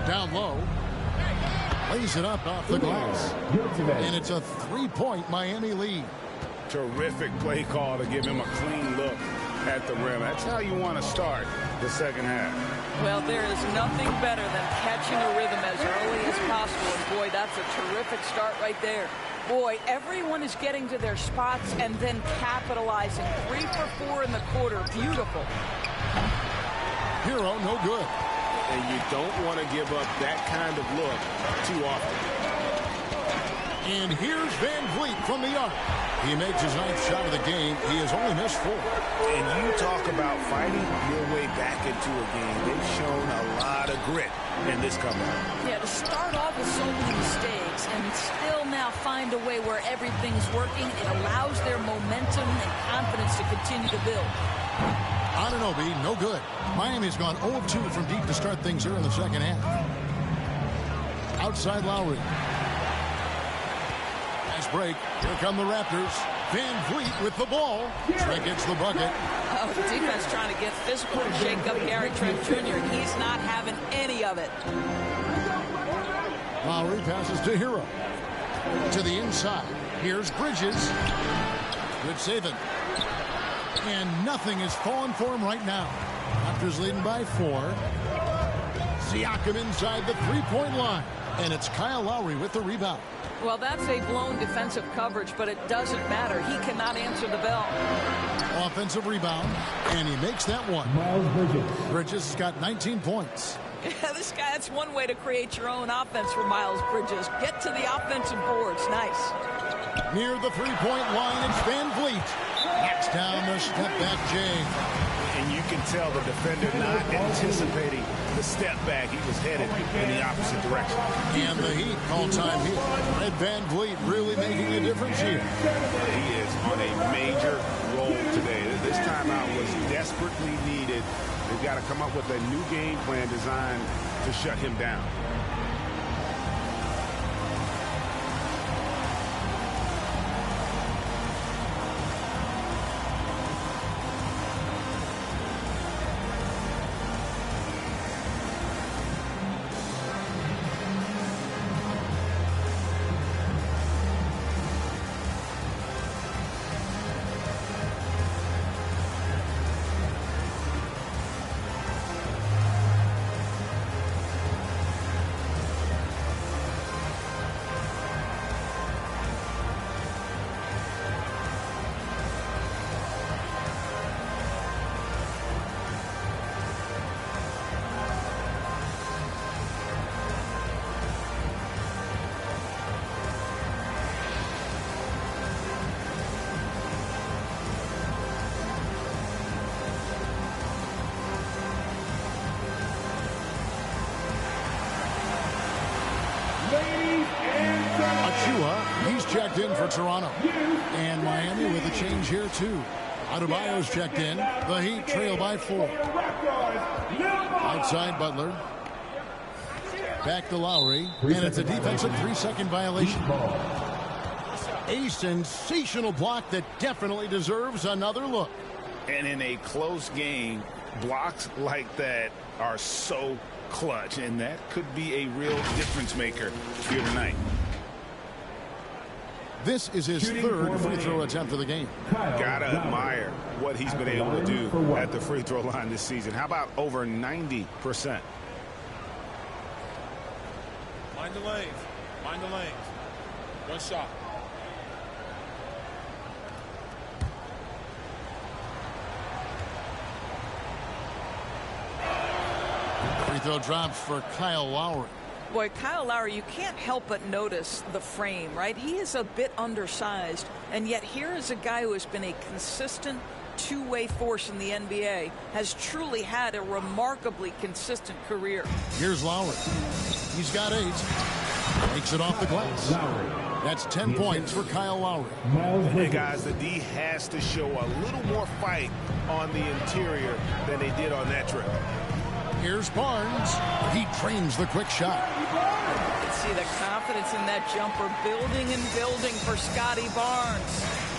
Down low. Lays it up off the glass. And it's a 3-point Miami lead. Terrific play call to give him a clean look at the rim. That's how you want to start the second half. Well, there is nothing better than catching a rhythm as early as possible. And boy, that's a terrific start right there. Boy, everyone is getting to their spots and then capitalizing. 3 for 4 in the quarter. Beautiful. Hero, no good. And you don't want to give up that kind of look too often. And here's Van Vliet from the arc. He makes his 9th shot of the game. He has only missed 4. And you talk about fighting your way back into a game. They've shown a lot of grit in this comeback. Yeah, to start off with so many mistakes and still now find a way where everything's working, it allows their momentum and confidence to continue to build. Anunoby, no good. Miami's gone 0-2 from deep to start things here in the second half. Outside Lowry. Nice break. Here come the Raptors. Van Vliet with the ball. Trent gets the bucket. Oh, the defense trying to get physical to shake up Gary Trent Jr. He's not having any of it. Lowry passes to Hero. To the inside. Here's Bridges. Good saving. And nothing is falling for him right now. Raptors leading by 4. Siakam inside the 3-point line. And it's Kyle Lowry with the rebound. Well, that's a blown defensive coverage, but it doesn't matter. He cannot answer the bell. Offensive rebound, and he makes that one. Bridges has got 19 points. Yeah, this guy, that's one way to create your own offense for Miles Bridges. Get to the offensive boards. Nice. Near the 3-point line, it's Van Vliet. Knocks down the step-back Jay. And you can tell the defender not anticipating the step back. He was headed in the opposite direction. And the Heat call time here. Red Van Vliet really making a difference here. He is on a major role today. This timeout was desperately needed. They've got to come up with a new game plan designed to shut him down. He's checked in for Toronto. And Miami with a change here, too. Adebayo's checked in. The Heat trail by 4. Outside Butler. Back to Lowry. And it's a defensive 3-second violation. A sensational block that definitely deserves another look. And in a close game, blocks like that are so clutch, and that could be a real difference maker here tonight. This is his third free throw attempt of the game. Gotta admire what he's been able to do at the free throw line this season. How about over 90%? Mind the lanes. Mind the lanes. One shot. Free throw drops for Kyle Lowry. Boy, Kyle Lowry, you can't help but notice the frame, right? He is a bit undersized, and yet here is a guy who has been a consistent two-way force in the NBA, has truly had a remarkably consistent career. Here's Lowry. He's got 8. Takes it off the glass. That's 10 points for Kyle Lowry. Hey, guys, the D has to show a little more fight on the interior than they did on that trip. Here's Barnes. He trains the quick shot. You can see the confidence in that jumper building and building for Scotty Barnes.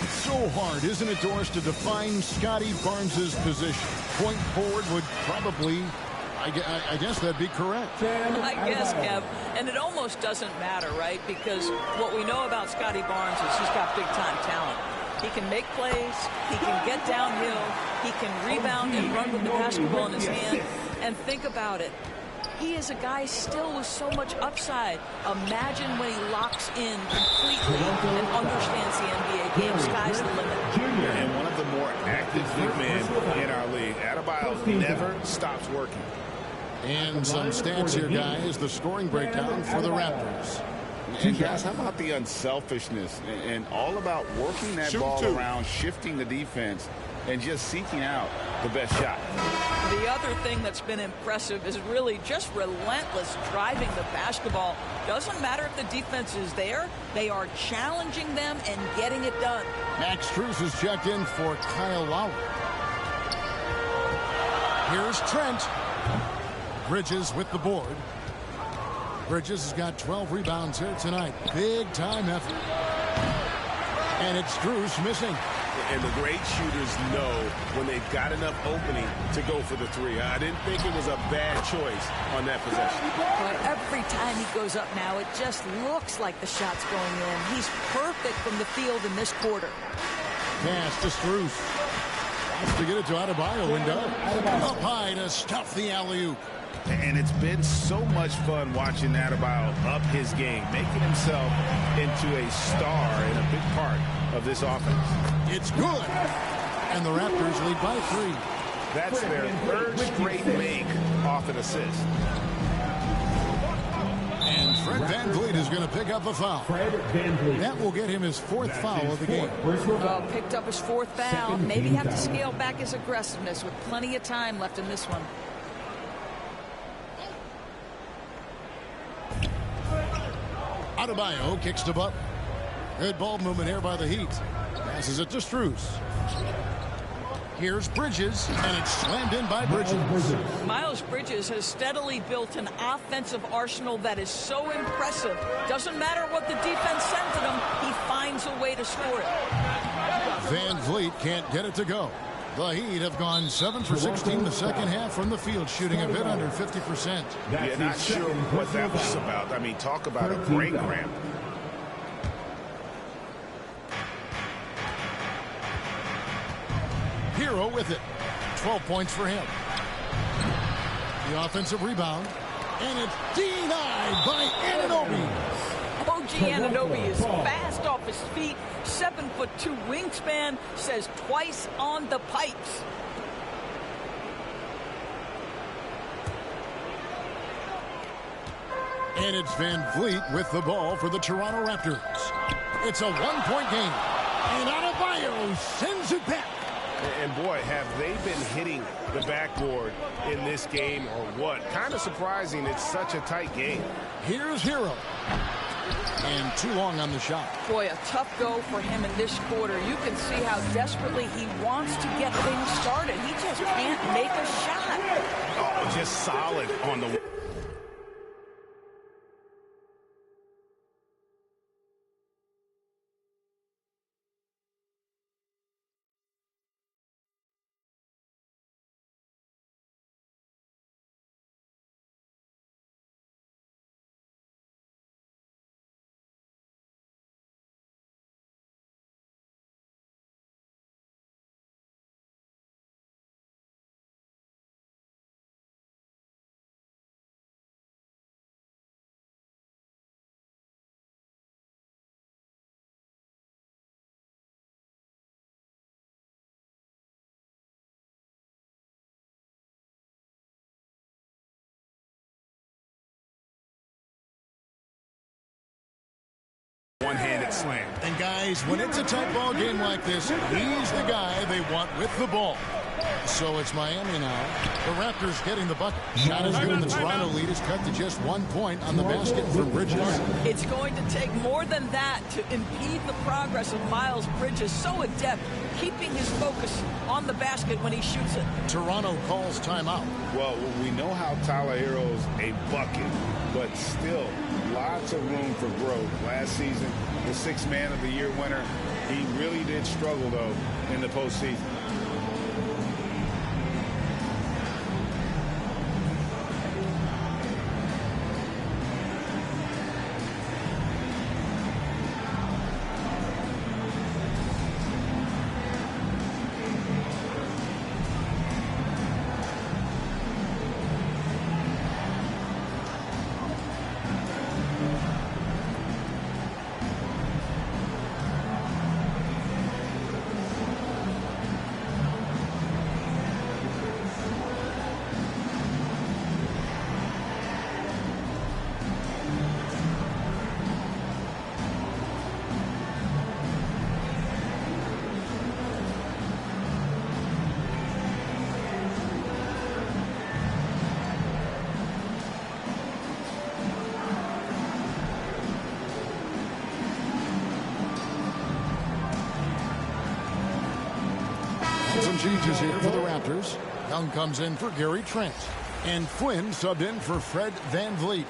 It's so hard, isn't it, Doris, to define Scotty Barnes's position? Point forward would probably, I guess that'd be correct. I guess, Kev. And it almost doesn't matter, right? Because what we know about Scotty Barnes is he's got big-time talent. He can make plays. He can get downhill. He can rebound and run with the basketball in his hand. And think about it. He is a guy still with so much upside. Imagine when he locks in completely and understands the NBA game. Sky's the limit. And one of the more active big men in our league. Adebayo never stops working. And some stats here, guys. The scoring breakdown for the Raptors. And guys, how about the unselfishness and all about working that ball around, shifting the defense, and just seeking out the best shot. The other thing that's been impressive is really just relentless driving the basketball. Doesn't matter if the defense is there. They are challenging them and getting it done. Max Strus is checked in for Kyle Lowry. Here's Trent. Bridges with the board. Bridges has got 12 rebounds here tonight. Big time effort. And it's Strus missing. And the great shooters know when they've got enough opening to go for the three. I didn't think it was a bad choice on that possession. But every time he goes up now, it just looks like the shot's going in. He's perfect from the field in this quarter. Pass to Strus. Wants to get it to Adebayo and does. Up high to stuff the alley-oop. And it's been so much fun watching Adebayo up his game, making himself into a star and a big part of this offense. It's good. And the Raptors lead by 3. That's their third straight make off an assist. And Fred VanVleet is going to pick up a foul. That will get him his 4th foul of the game. Well, picked up his 4th foul. Maybe have to scale back his aggressiveness with plenty of time left in this one. Adebayo kicks to Butler. Good ball movement here by the Heat. Passes it to Strus. Here's Bridges, and it's slammed in by Bridges. Miles Bridges has steadily built an offensive arsenal that is so impressive. Doesn't matter what the defense sends at him, he finds a way to score it. VanVleet can't get it to go. The Heat have gone 7 for 16 the second half from the field, shooting a bit under 50%. Yeah, not sure what that was about. I mean, talk about a brain cramp. Hero with it. 12 points for him. The offensive rebound. And it's denied by Anunoby. OG Anunoby is fast off his feet. 7'2" wingspan, says twice on the pipes. And it's VanVleet with the ball for the Toronto Raptors. It's a one-point game. And Adebayo sends it back. And boy, have they been hitting the backboard in this game or what? Kind of surprising it's such a tight game. Here's Hero. And too long on the shot. Boy, a tough go for him in this quarter. You can see how desperately he wants to get things started. He just can't make a shot. Oh, just solid on the that slam. And guys, when it's a tight ball game like this, he's the guy they want with the ball. So it's Miami now. The Raptors getting the bucket. Shot is good. The Toronto lead is cut to just 1 point on the basket from Bridges. It's going to take more than that to impede the progress of Miles Bridges. So adept, keeping his focus on the basket when he shoots it. Toronto calls timeout. Well, we know how Tyler Hero's a bucket, but still lots of room for growth. Last season, the 6th Man of the Year winner, he really did struggle, though, in the postseason. Some changes here for the Raptors. Young comes in for Gary Trent. And Flynn subbed in for Fred VanVleet.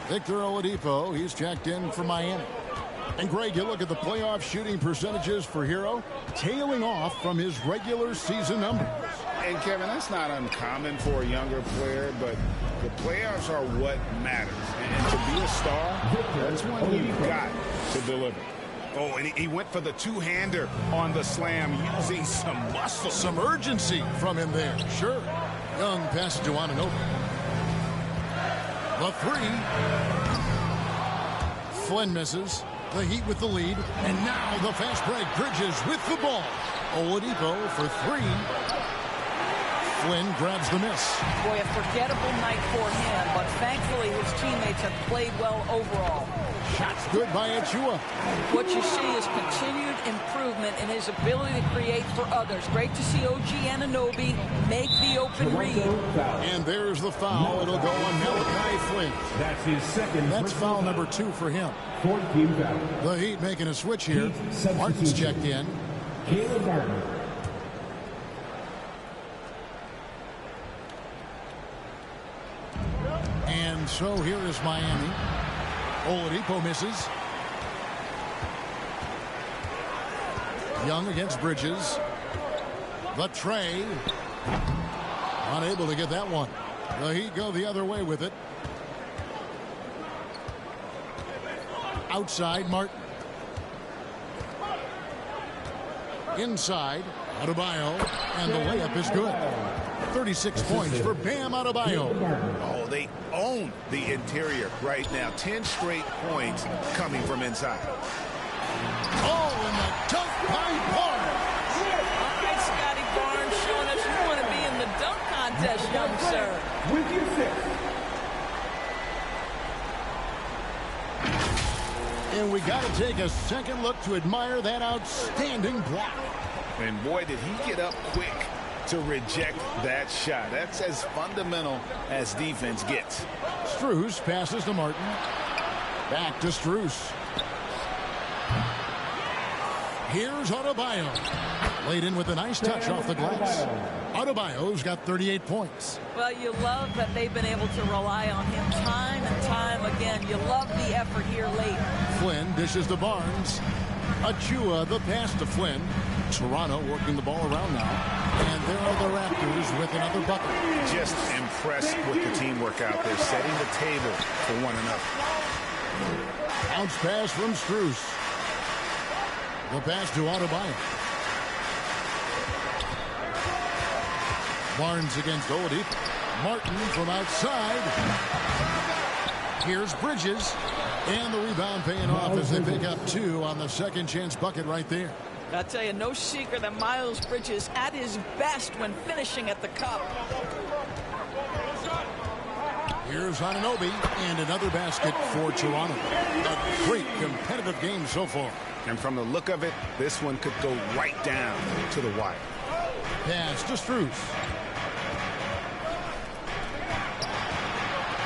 Victor Oladipo, he's checked in for Miami. And Greg, you look at the playoff shooting percentages for Hero, tailing off from his regular season numbers. And Kevin, that's not uncommon for a younger player, but the playoffs are what matters. And to be a star, that's when you've got to deliver. Oh, and he went for the two-hander on the slam, using some muscle. Some urgency from him there. Sure. Young passes to Anunoby. The three. Flynn misses. The Heat with the lead. And now the fast break. Bridges with the ball. Oladipo for three. Flynn grabs the miss. Boy, a forgettable night for him, but thankfully his teammates have played well overall. Shots good by Achua. What you see is continued improvement in his ability to create for others. Great to see OG Anunoby make the open read. And there's the foul. It'll go on Malachi Flynn. That's his second. That's foul number 2 for him. 14 foul. The Heat making a switch here. Martin's checked in. Caleb Martin. And so here is Miami. Oladipo misses. Young against Bridges. The tray. Unable to get that one. The Heat go the other way with it. Outside, Martin. Inside, Adebayo. And the layup is good. 36 points for Bam Adebayo. Oh, they own the interior right now. 10 straight points coming from inside. Oh, and the dunk by Barnes. All right, Scotty Barnes showing us you want to be in the dunk contest, young sir. With your six. And we got to take a second look to admire that outstanding block. And boy, did he get up quick to reject that shot. That's as fundamental as defense gets. Strus passes to Martin. Back to Strus. Here's Adebayo. Laid in with a nice touch off the glass. Adebayo's got 38 points. Well, you love that they've been able to rely on him time and time again. You love the effort here late. Flynn dishes to Barnes. Achua the pass to Flynn. Toronto working the ball around now. And there are the Raptors with another bucket. Just impressed with the teamwork out there, setting the table for one another. Bounce pass from Strus. The pass to Adebayo. Barnes against Oladipo. Martin from outside. Here's Bridges. And the rebound paying off as they pick up 2 on the second chance bucket right there. I'll tell you, no secret that Miles Bridges at his best when finishing at the cup. Here's Anunoby, and another basket for Toronto. A great competitive game so far. And from the look of it, this one could go right down to the wire. Pass to Strus.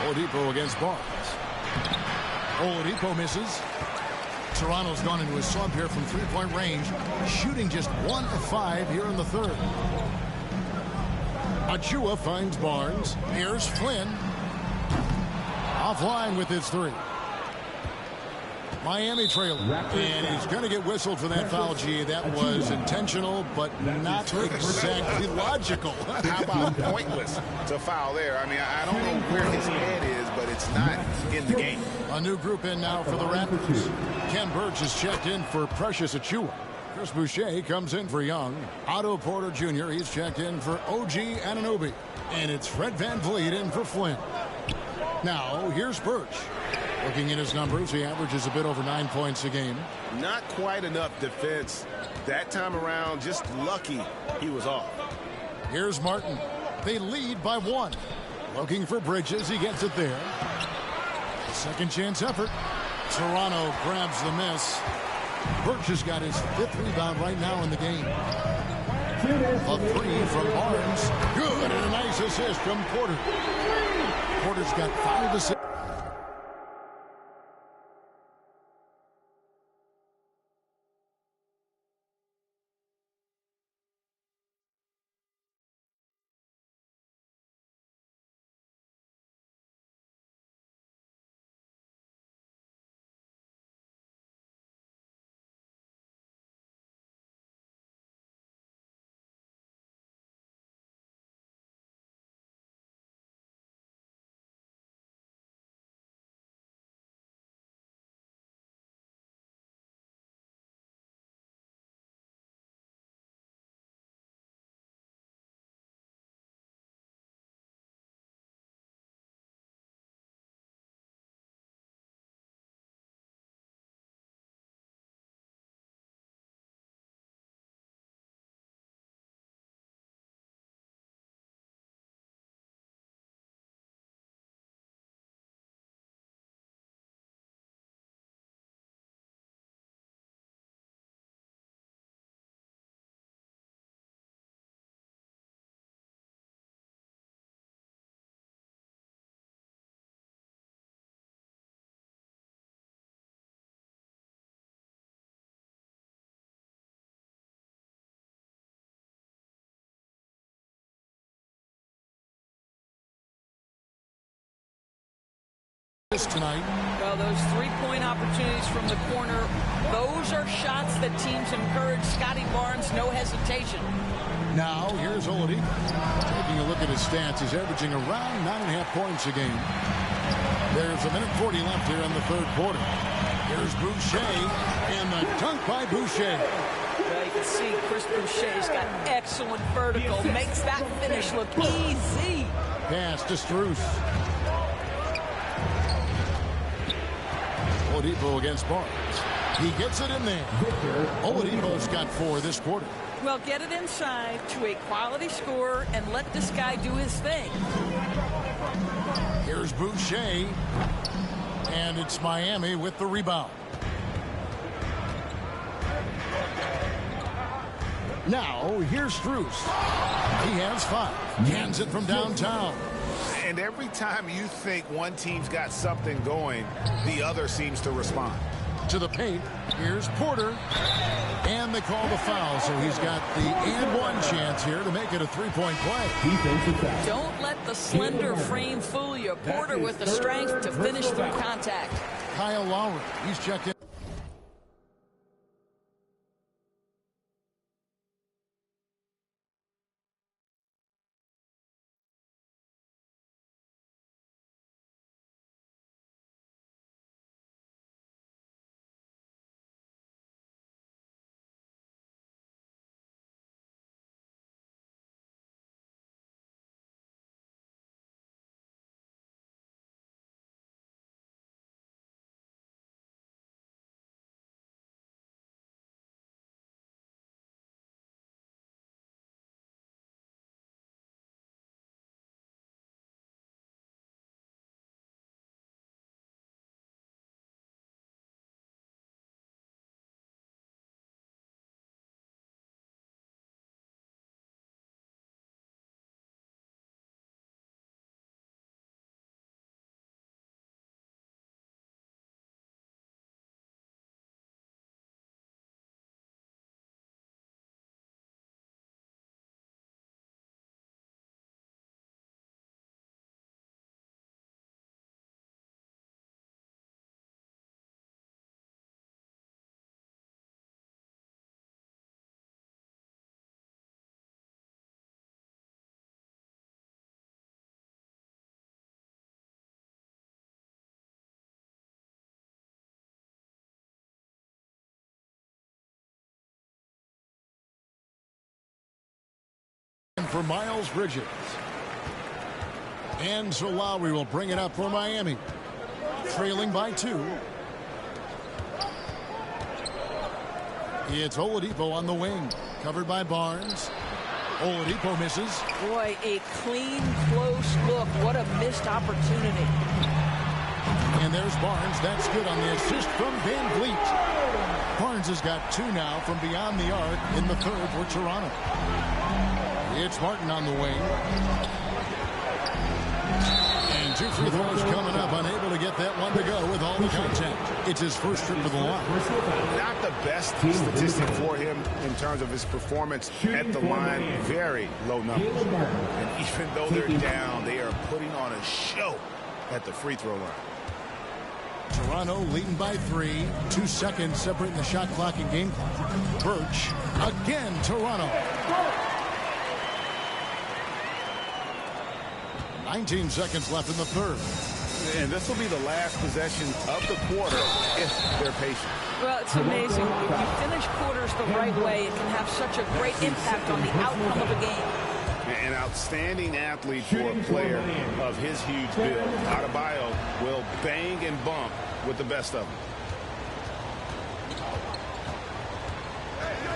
Oladipo against Barnes. Oladipo misses. Toronto's gone into a slump here from three-point range, shooting just 1 of 5 here in the third. Achua finds Barnes. Here's Flynn. Offline with his three. Miami trailing. And he's going to get whistled for that foul, G. That was intentional, but not exactly logical. How about pointless to foul there? I mean, I don't know where his head is, but it's not in the game. A new group in now for the Raptors. Ken Burch is checked in for Precious Achua. Chris Boucher comes in for Young. Otto Porter Jr. he's checked in for OG Anunoby. And it's Fred VanVleet in for Flynn. Now, here's Burch. Looking at his numbers, he averages a bit over 9 points a game. Not quite enough defense. That time around, just lucky he was off. Here's Martin. They lead by 1. Looking for Bridges. He gets it there. Second chance effort. Toronto grabs the miss. Burch has got his 5th rebound right now in the game. A 3 from Barnes. Good, and a nice assist from Porter. Porter's got 5 assists. Tonight. Well, those three-point opportunities from the corner, those are shots that teams encourage. Scotty Barnes, no hesitation. Now, here's Oladipo. Taking a look at his stats, he's averaging around 9.5 points a game. There's a minute 40 left here in the third quarter. Here's Boucher, and the dunk by Boucher. Well, you can see Chris Boucher's got excellent vertical, makes that finish look easy. Pass to Strus. Oladipo against Barnes. He gets it in there. Oladipo's got 4 this quarter. Well, get it inside to a quality scorer and let this guy do his thing. Here's Boucher. And it's Miami with the rebound. Now, here's Strus. He has 5. Hands it from downtown. And every time you think one team's got something going, the other seems to respond. To the paint, here's Porter. And they call the foul, so he's got the and one chance here to make it a 3-point play. Don't let the slender frame fool you. Porter with the strength to finish through contact. Kyle Lowry, he's checked in. for Miles Bridges. And so Lowry will bring it up for Miami. Trailing by 2. It's Oladipo on the wing. Covered by Barnes. Oladipo misses. Boy, a clean, close look. What a missed opportunity. And there's Barnes. That's good on the assist from Van Vliet. Barnes has got 2 now from beyond the arc in the third for Toronto. It's Martin on the wing. And 2 free throws coming up. Unable to get that one to go with all the contact. It's his first trip to the line. Not the best statistic for him in terms of his performance at the line. Very low numbers. And even though they're down, they are putting on a show at the free throw line. Toronto leading by 3. 2 seconds separating the shot clock and game clock. Birch again. Toronto. 19 seconds left in the third. And this will be the last possession of the quarter if they're patient. Well, it's amazing. If you finish quarters the right way, it can have such a great impact on the outcome of a game. An outstanding athlete for a player of his huge build. Adebayo will bang and bump with the best of them.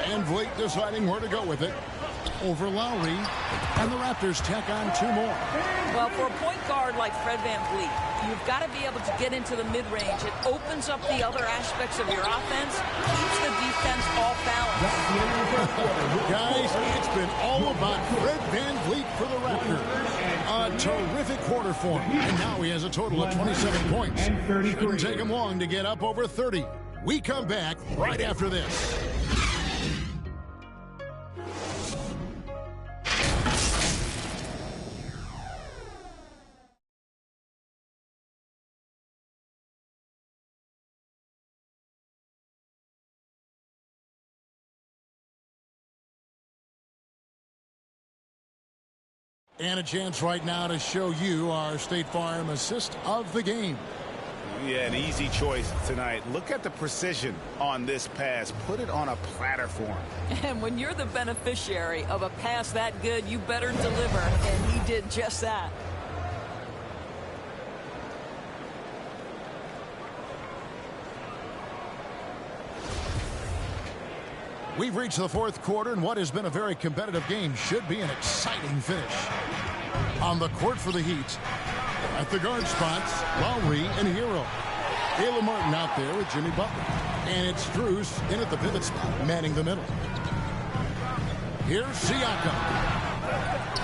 And Vliet deciding where to go with it. Over Lowry. And the Raptors tack on 2 more. Well, for a point guard like Fred VanVleet, you've got to be able to get into the mid-range. It opens up the other aspects of your offense, keeps the defense off balance. Guys, it's been all about Fred VanVleet for the Raptors. A terrific quarter for him. And now he has a total of 27 points. Shouldn't take him long to get up over 30. We come back right after this. And a chance right now to show you our State Farm assist of the game. Yeah, an easy choice tonight. Look at the precision on this pass. Put it on a platter for him. And when you're the beneficiary of a pass that good, you better deliver. And he did just that. We've reached the fourth quarter, and what has been a very competitive game should be an exciting finish. On the court for the Heat, at the guard spots, Lowry and Hero. Caleb Martin out there with Jimmy Butler. And it's Strus in at the pivot spot, manning the middle. Here's Siakam.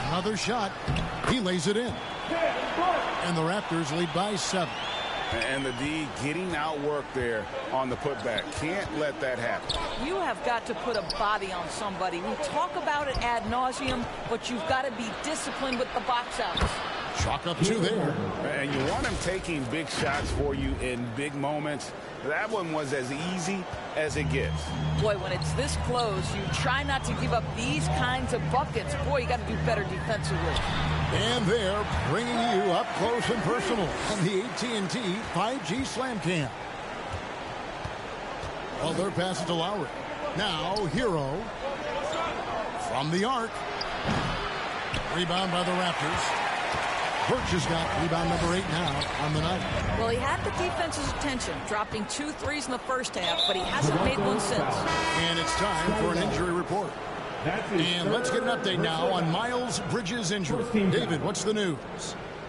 Another shot. He lays it in. And the Raptors lead by 7. And the D getting outworked there on the putback. Can't let that happen. You have got to put a body on somebody. We talk about it ad nauseum, but you've got to be disciplined with the box outs. Chalk up 2 there. And you want him taking big shots for you in big moments. That one was as easy as it gets. Boy, when it's this close, you try not to give up these kinds of buckets. Boy, you got to do better defensively. And they're bringing you up close and personal on the AT&T 5G Slam Cam. Well, their pass to Lowry. Now, Hero from the arc. Rebound by the Raptors. Birch has got rebound number 8 now on the night. Well, he had the defense's attention, dropping 2 threes in the first half, but he hasn't made one since. And it's time for an injury report. And let's get an update now on Miles Bridges' injury. David, what's the news?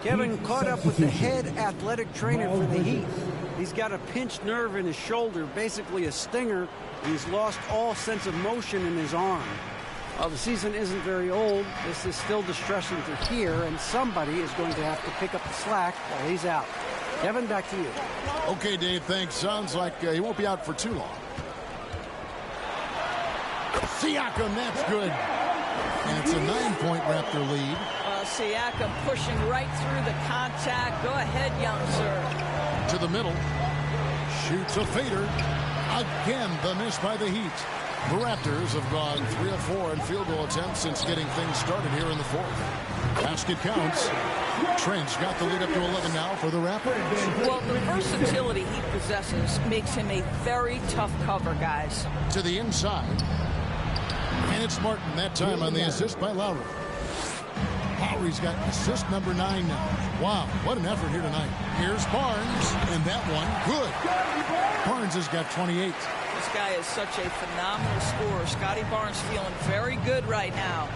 Kevin caught up with the head athletic trainer for the Heat. He's got a pinched nerve in his shoulder, basically a stinger, and he's lost all sense of motion in his arm. While the season isn't very old, this is still distressing to hear, and somebody is going to have to pick up the slack while he's out. Kevin, back to you. Okay, Dave, thanks. Sounds like he won't be out for too long. Siakam, that's good. And it's a 9-point Raptor lead. Siakam pushing right through the contact. Go ahead, young sir. To the middle. Shoots a fader. Again, the miss by the Heat. The Raptors have gone 3 of 4 in field goal attempts since getting things started here in the fourth. Basket counts. Trent's got the lead up to 11 now for the Raptors. Well, the versatility he possesses makes him a very tough cover, guys. To the inside. And it's Martin that time on the assist by Lowry. Lowry's got assist number 9 now. Wow, what an effort here tonight. Here's Barnes, and that one, good. Barnes has got 28. This guy is such a phenomenal scorer. Scotty Barnes feeling very good right now.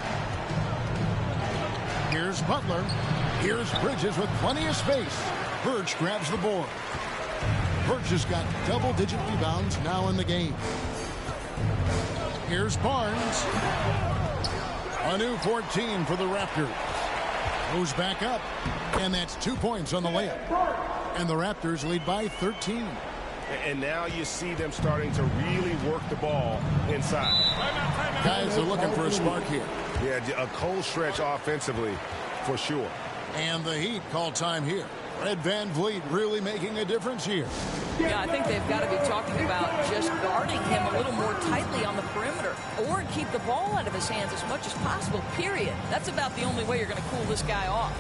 Here's Butler. Here's Bridges with plenty of space. Birch grabs the board. Birch has got double-digit rebounds now in the game. Here's Barnes. A new 14 for the Raptors. Goes back up. And that's 2 points on the layup. And the Raptors lead by 13. And now you see them starting to really work the ball inside. Guys are looking for a spark here. Yeah, a cold stretch offensively for sure. And the Heat call time here. Fred VanVleet really making a difference here. Yeah, I think they've got to be talking about just guarding him a little more tightly on the perimeter or keep the ball out of his hands as much as possible, period. That's about the only way you're going to cool this guy off.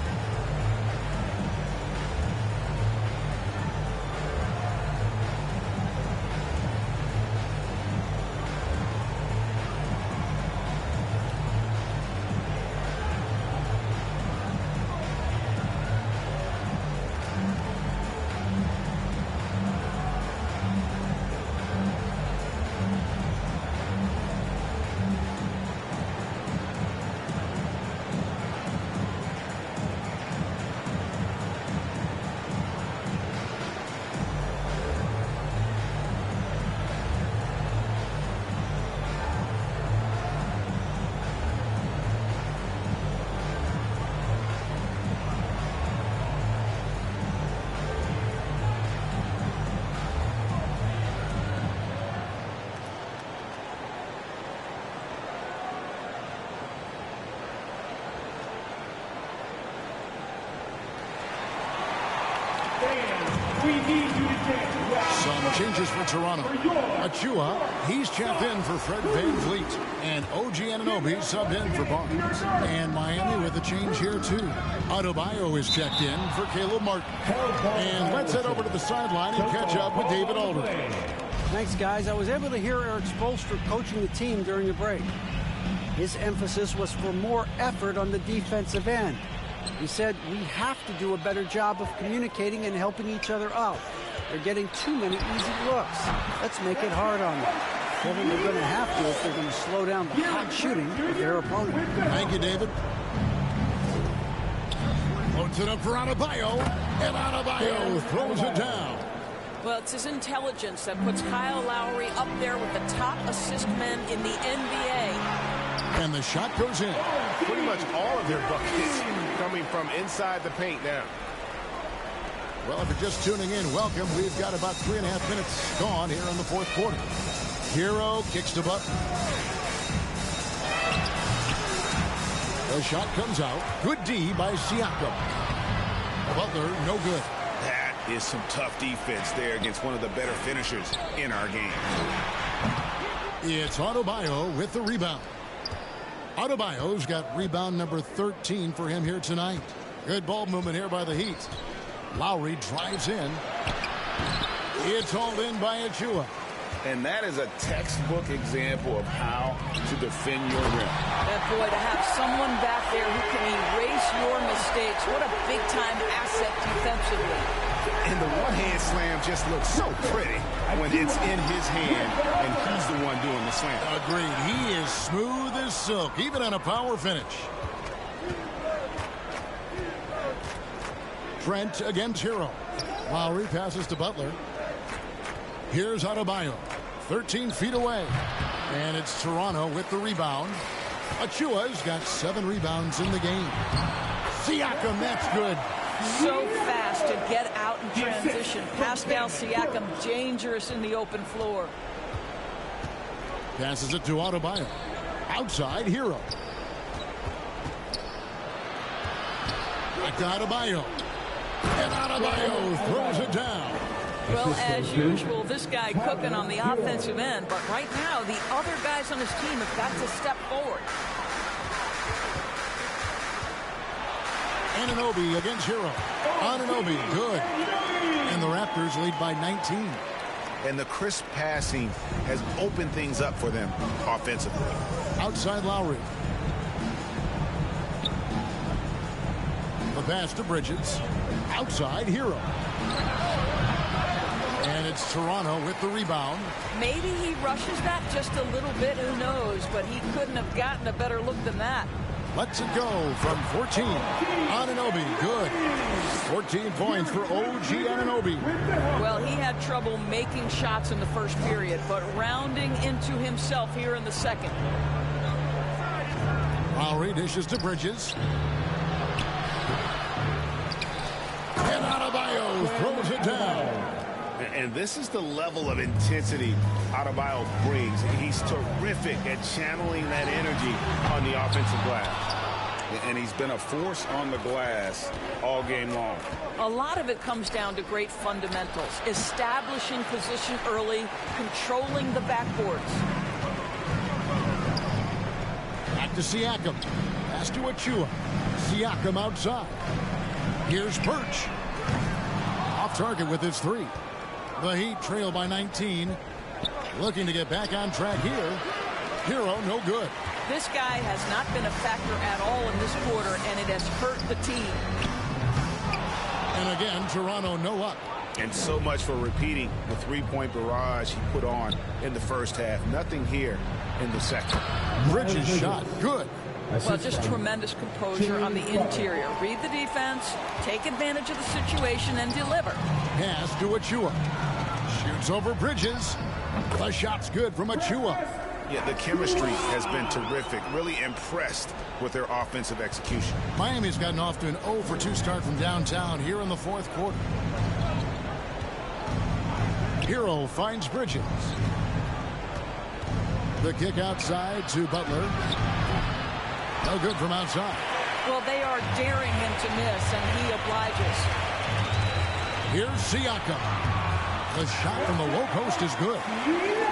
Some changes for Toronto. Achua, he's checked in for Fred VanVleet. And OG Anunoby subbed in for Barnes. And Miami with a change here, too. Adebayo is checked in for Caleb Martin. And let's head over to the sideline and catch up with David Aldridge. Thanks, guys. I was able to hear Eric Spoelstra coaching the team during the break. His emphasis was for more effort on the defensive end. He said, we have to do a better job of communicating and helping each other out. They're getting too many easy looks. Let's make it hard on them. Well, they're going to have to if they're going to slow down the hot shooting of their opponent. Thank you, David. Loads it up for Adebayo, and Adebayo throws it down. Well, it's his intelligence that puts Kyle Lowry up there with the top assist men in the NBA. And the shot goes in. Pretty much all of their buckets coming from inside the paint now. Well, if you're just tuning in, welcome. We've got about 3.5 minutes gone here in the fourth quarter. Hero kicks to Butler. The shot comes out. Good D by Siakam. Butler, no good. That is some tough defense there against one of the better finishers in our game. It's Adebayo with the rebound. Adebayo's got rebound number 13 for him here tonight. Good ball movement here by the Heat. Lowry drives in. It's hauled in by Achua. And that is a textbook example of how to defend your rim. That boy, to have someone back there who can erase your mistakes, what a big-time asset defensively. And the one-hand slam just looks so pretty when it's in his hand and he's the one doing the slam. Agreed. He is smooth as silk, even on a power finish. Trent against Hero. Lowry passes to Butler. Here's Adebayo, 13 feet away. And it's Toronto with the rebound. Achua's got 7 rebounds in the game. Siakam, that's good. So fast to get out in transition. Pascal Siakam, dangerous in the open floor. Passes it to Adebayo. Outside, Hero. Back to Adebayo. And Adebayo throws it down. Well, as usual, this guy cooking on the offensive end. But right now, the other guys on his team have got to step forward. Anunoby against Hero. Anunoby, good. And the Raptors lead by 19. And the crisp passing has opened things up for them offensively. Outside Lowry. The pass to Bridges. Outside, Hero. And it's Toronto with the rebound. Maybe he rushes that just a little bit, who knows, but he couldn't have gotten a better look than that. Lets it go from 14. Anunoby, good. 14 points for OG Anunoby. Well, he had trouble making shots in the first period, but rounding into himself here in the second. Lowry dishes to Bridges. And Adebayo throws it down. And this is the level of intensity Adebayo brings. He's terrific at channeling that energy on the offensive glass. And he's been a force on the glass all game long. A lot of it comes down to great fundamentals, establishing position early, controlling the backboards. Back to Siakam. Pass to Achua. Siakam outside. Here's Birch. Off target with his three. The Heat trail by 19. Looking to get back on track here. Hero, no good. This guy has not been a factor at all in this quarter, and it has hurt the team. And again, Toronto no up. And so much for repeating the three-point barrage he put on in the first half. Nothing here in the second. Bridges shot, good. Well, just tremendous composure on the interior. Read the defense, take advantage of the situation, and deliver. Pass to Achua. Shoots over Bridges. The shot's good from Achua. Yeah, the chemistry has been terrific. Really impressed with their offensive execution. Miami's gotten off to an 0-for-2 start from downtown here in the fourth quarter. Hero finds Bridges. The kick outside to Butler. No good from outside. Well, they are daring him to miss, and he obliges. Here's Siakam. The shot from the low post is good.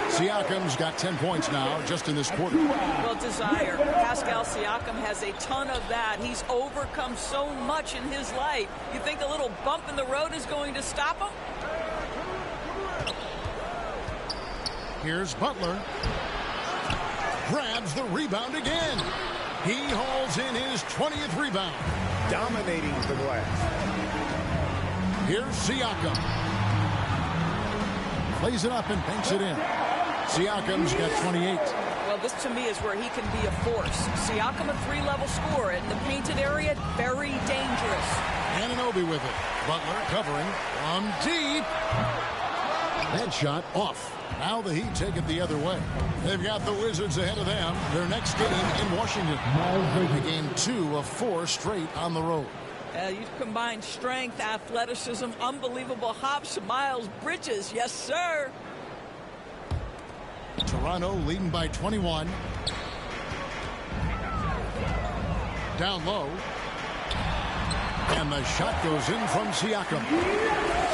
Siakam's got 10 points now just in this quarter. Well, desire. Pascal Siakam has a ton of that. He's overcome so much in his life. You think a little bump in the road is going to stop him? Here's Butler. Grabs the rebound again. He hauls in his 20th rebound. Dominating the glass. Here's Siakam. Plays it up and banks it in. Siakam's got 28. Well, this to me is where he can be a force. Siakam, a three-level scorer in the painted area, very dangerous. Anunoby with it. Butler covering from deep. That shot off. Now the Heat take it the other way. They've got the Wizards ahead of them. Their next game in Washington. Game 2 of 4 straight on the road. You combine strength, athleticism, unbelievable hops, Miles Bridges. Yes, sir. Toronto leading by 21. Down low. And the shot goes in from Siakam.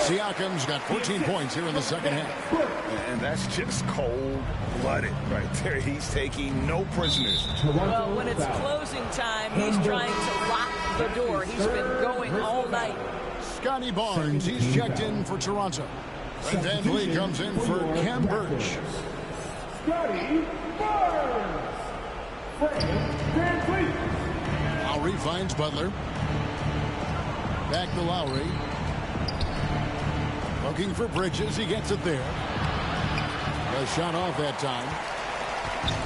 Siakam's got 14 points here in the second half. And that's just cold-blooded right there. He's taking no prisoners. Well, when it's closing time, he's trying to lock the door. He's been going all night. Scotty Barnes, he's checked in for Toronto. And Van Vliet comes in for Cam Birch. Scotty Barnes. Van Vliet. Lowry finds Butler. Back to Lowry. Looking for Bridges. He gets it there. The shot off that time.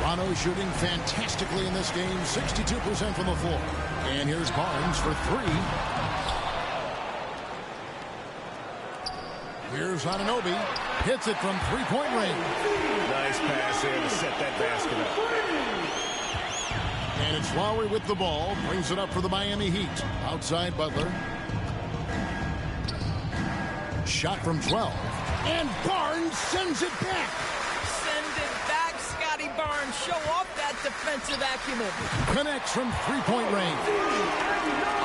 Toronto shooting fantastically in this game. 62% from the floor. And here's Barnes for three. Here's Anunoby. Hits it from three-point range. Nice pass there to set that basket up. And it's Lowry with the ball. Brings it up for the Miami Heat. Outside Butler. Shot from 12. And Barnes sends it back. Send it back, Scotty Barnes. Show off that defensive acumen. Connects from three-point range.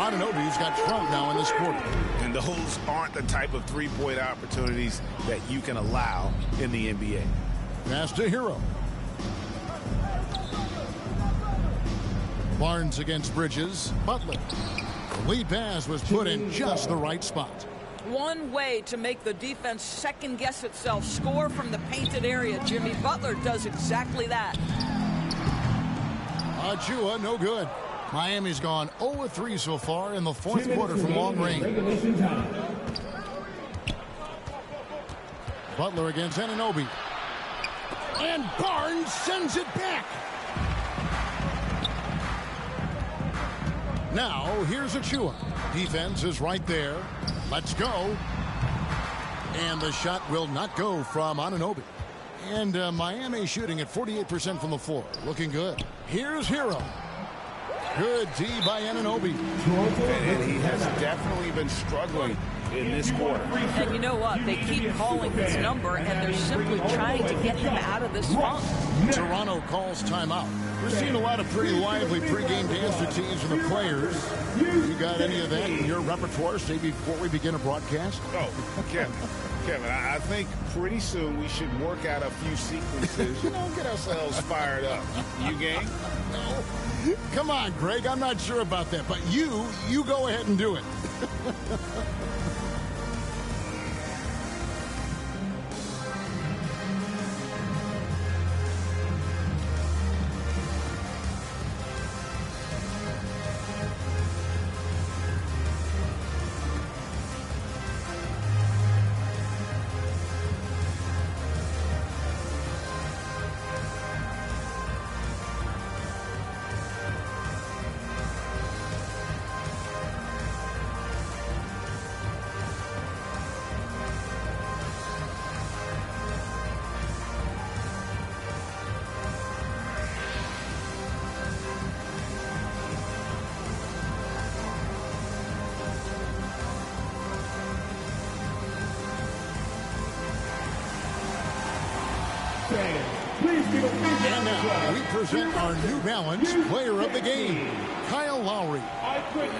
Anunoby's got 12 now in this quarter. And those aren't the type of three-point opportunities that you can allow in the NBA. Pass to Hero. Barnes against Bridges. Butler. The lead pass was put in just the right spot. One way to make the defense second-guess itself. Score from the painted area. Jimmy Butler does exactly that. Achua, no good. Miami's gone 0-3 so far in the fourth quarter from long range. Butler against Anunoby. And Barnes sends it back. Now, here's Achua. Defense is right there. Let's go. And the shot will not go from Anunoby. And Miami shooting at 48% from the floor. Looking good. Here's Hero. Good D by Anunoby. And he has definitely been struggling in this quarter. And you know what? They keep calling his number, and they're simply trying to get him out of this funk. Toronto calls timeout. We're seeing a lot of pretty lively pregame dance routines from the players. You got any of that in your repertoire, say, before we begin a broadcast? Oh, Kevin, I think pretty soon we should work out a few sequences, get ourselves fired up. You game? No. Come on, Greg, I'm not sure about that, but you go ahead and do it. And now we present our New Balance Player of the Game, Kyle Lowry.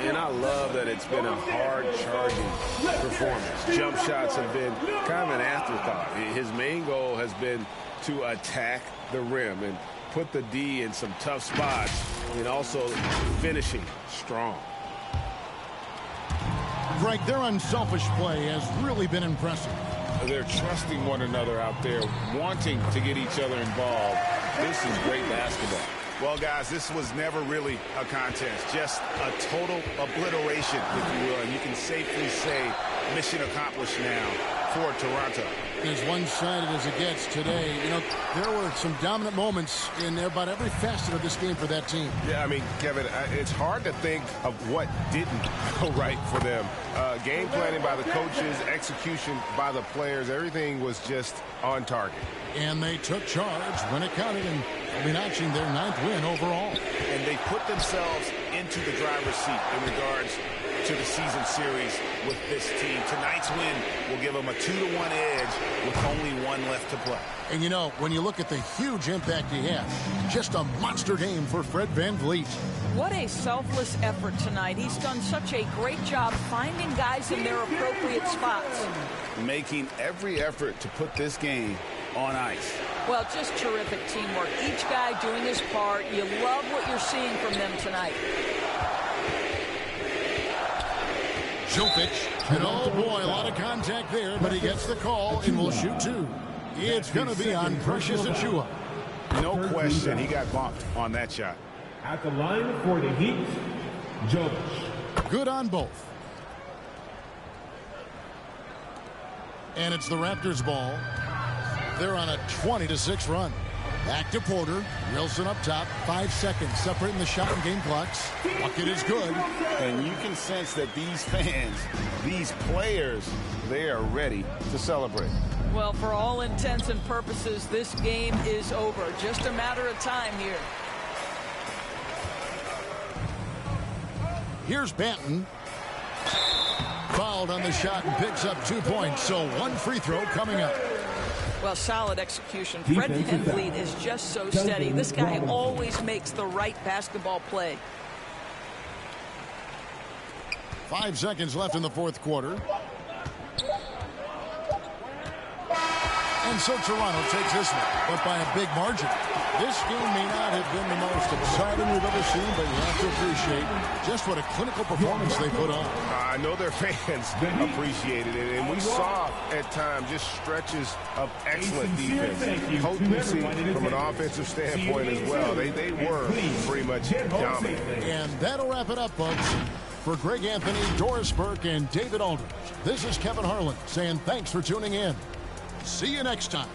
And I love that it's been a hard-charging performance. Jump shots have been kind of an afterthought. His main goal has been to attack the rim and put the D in some tough spots, and also finishing strong. Greg, their unselfish play has really been impressive. They're trusting one another out there, wanting to get each other involved. This is great basketball. Well, guys, this was never really a contest, just a total obliteration, if you will. And you can safely say mission accomplished now for Toronto. As one-sided as it gets today, there were some dominant moments in about every facet of this game for that team. Yeah, I mean, Kevin, it's hard to think of what didn't go right for them. Game planning by the coaches, execution by the players, everything was just on target. And they took charge when it counted, and they'll be notching their 9th win overall. And they put themselves into the driver's seat in regards to the season series with this team. Tonight's win will give them a 2-1 edge with only one left to play. And when you look at the huge impact he had, just a monster game for Fred VanVleet. What a selfless effort tonight. He's done such a great job finding guys in their appropriate spots. Making every effort to put this game on ice. Well, just terrific teamwork. Each guy doing his part. You love what you're seeing from them tonight. Jokic, and oh boy, a lot of contact there, but he gets the call and will shoot 2. It's going to be on Precious Achua. No question, he got bumped on that shot. At the line for the Heat, Jokic. Good on both. And it's the Raptors ball. They're on a 20-6 run. Back to Porter. Wilson up top. 5 seconds separating the shot and game clocks. Bucket is good. And you can sense that these fans, these players, they are ready to celebrate. Well, for all intents and purposes, this game is over. Just a matter of time here. Here's Banton. Fouled on the shot and picks up 2 points. So 1 free throw coming up. Well, solid execution. Fred VanVleet is just so steady. This guy always makes the right basketball play. 5 seconds left in the fourth quarter. And so Toronto takes this one, but by a big margin. This game may not have been the most exciting we've ever seen, but you have to appreciate just what a clinical performance they put on. I know their fans appreciated it, and we saw at times just stretches of excellent defense, potency from an offensive standpoint as well. They were pretty much dominant. And that'll wrap it up, folks. For Greg Anthony, Doris Burke, and David Aldridge, this is Kevin Harlan saying thanks for tuning in. See you next time.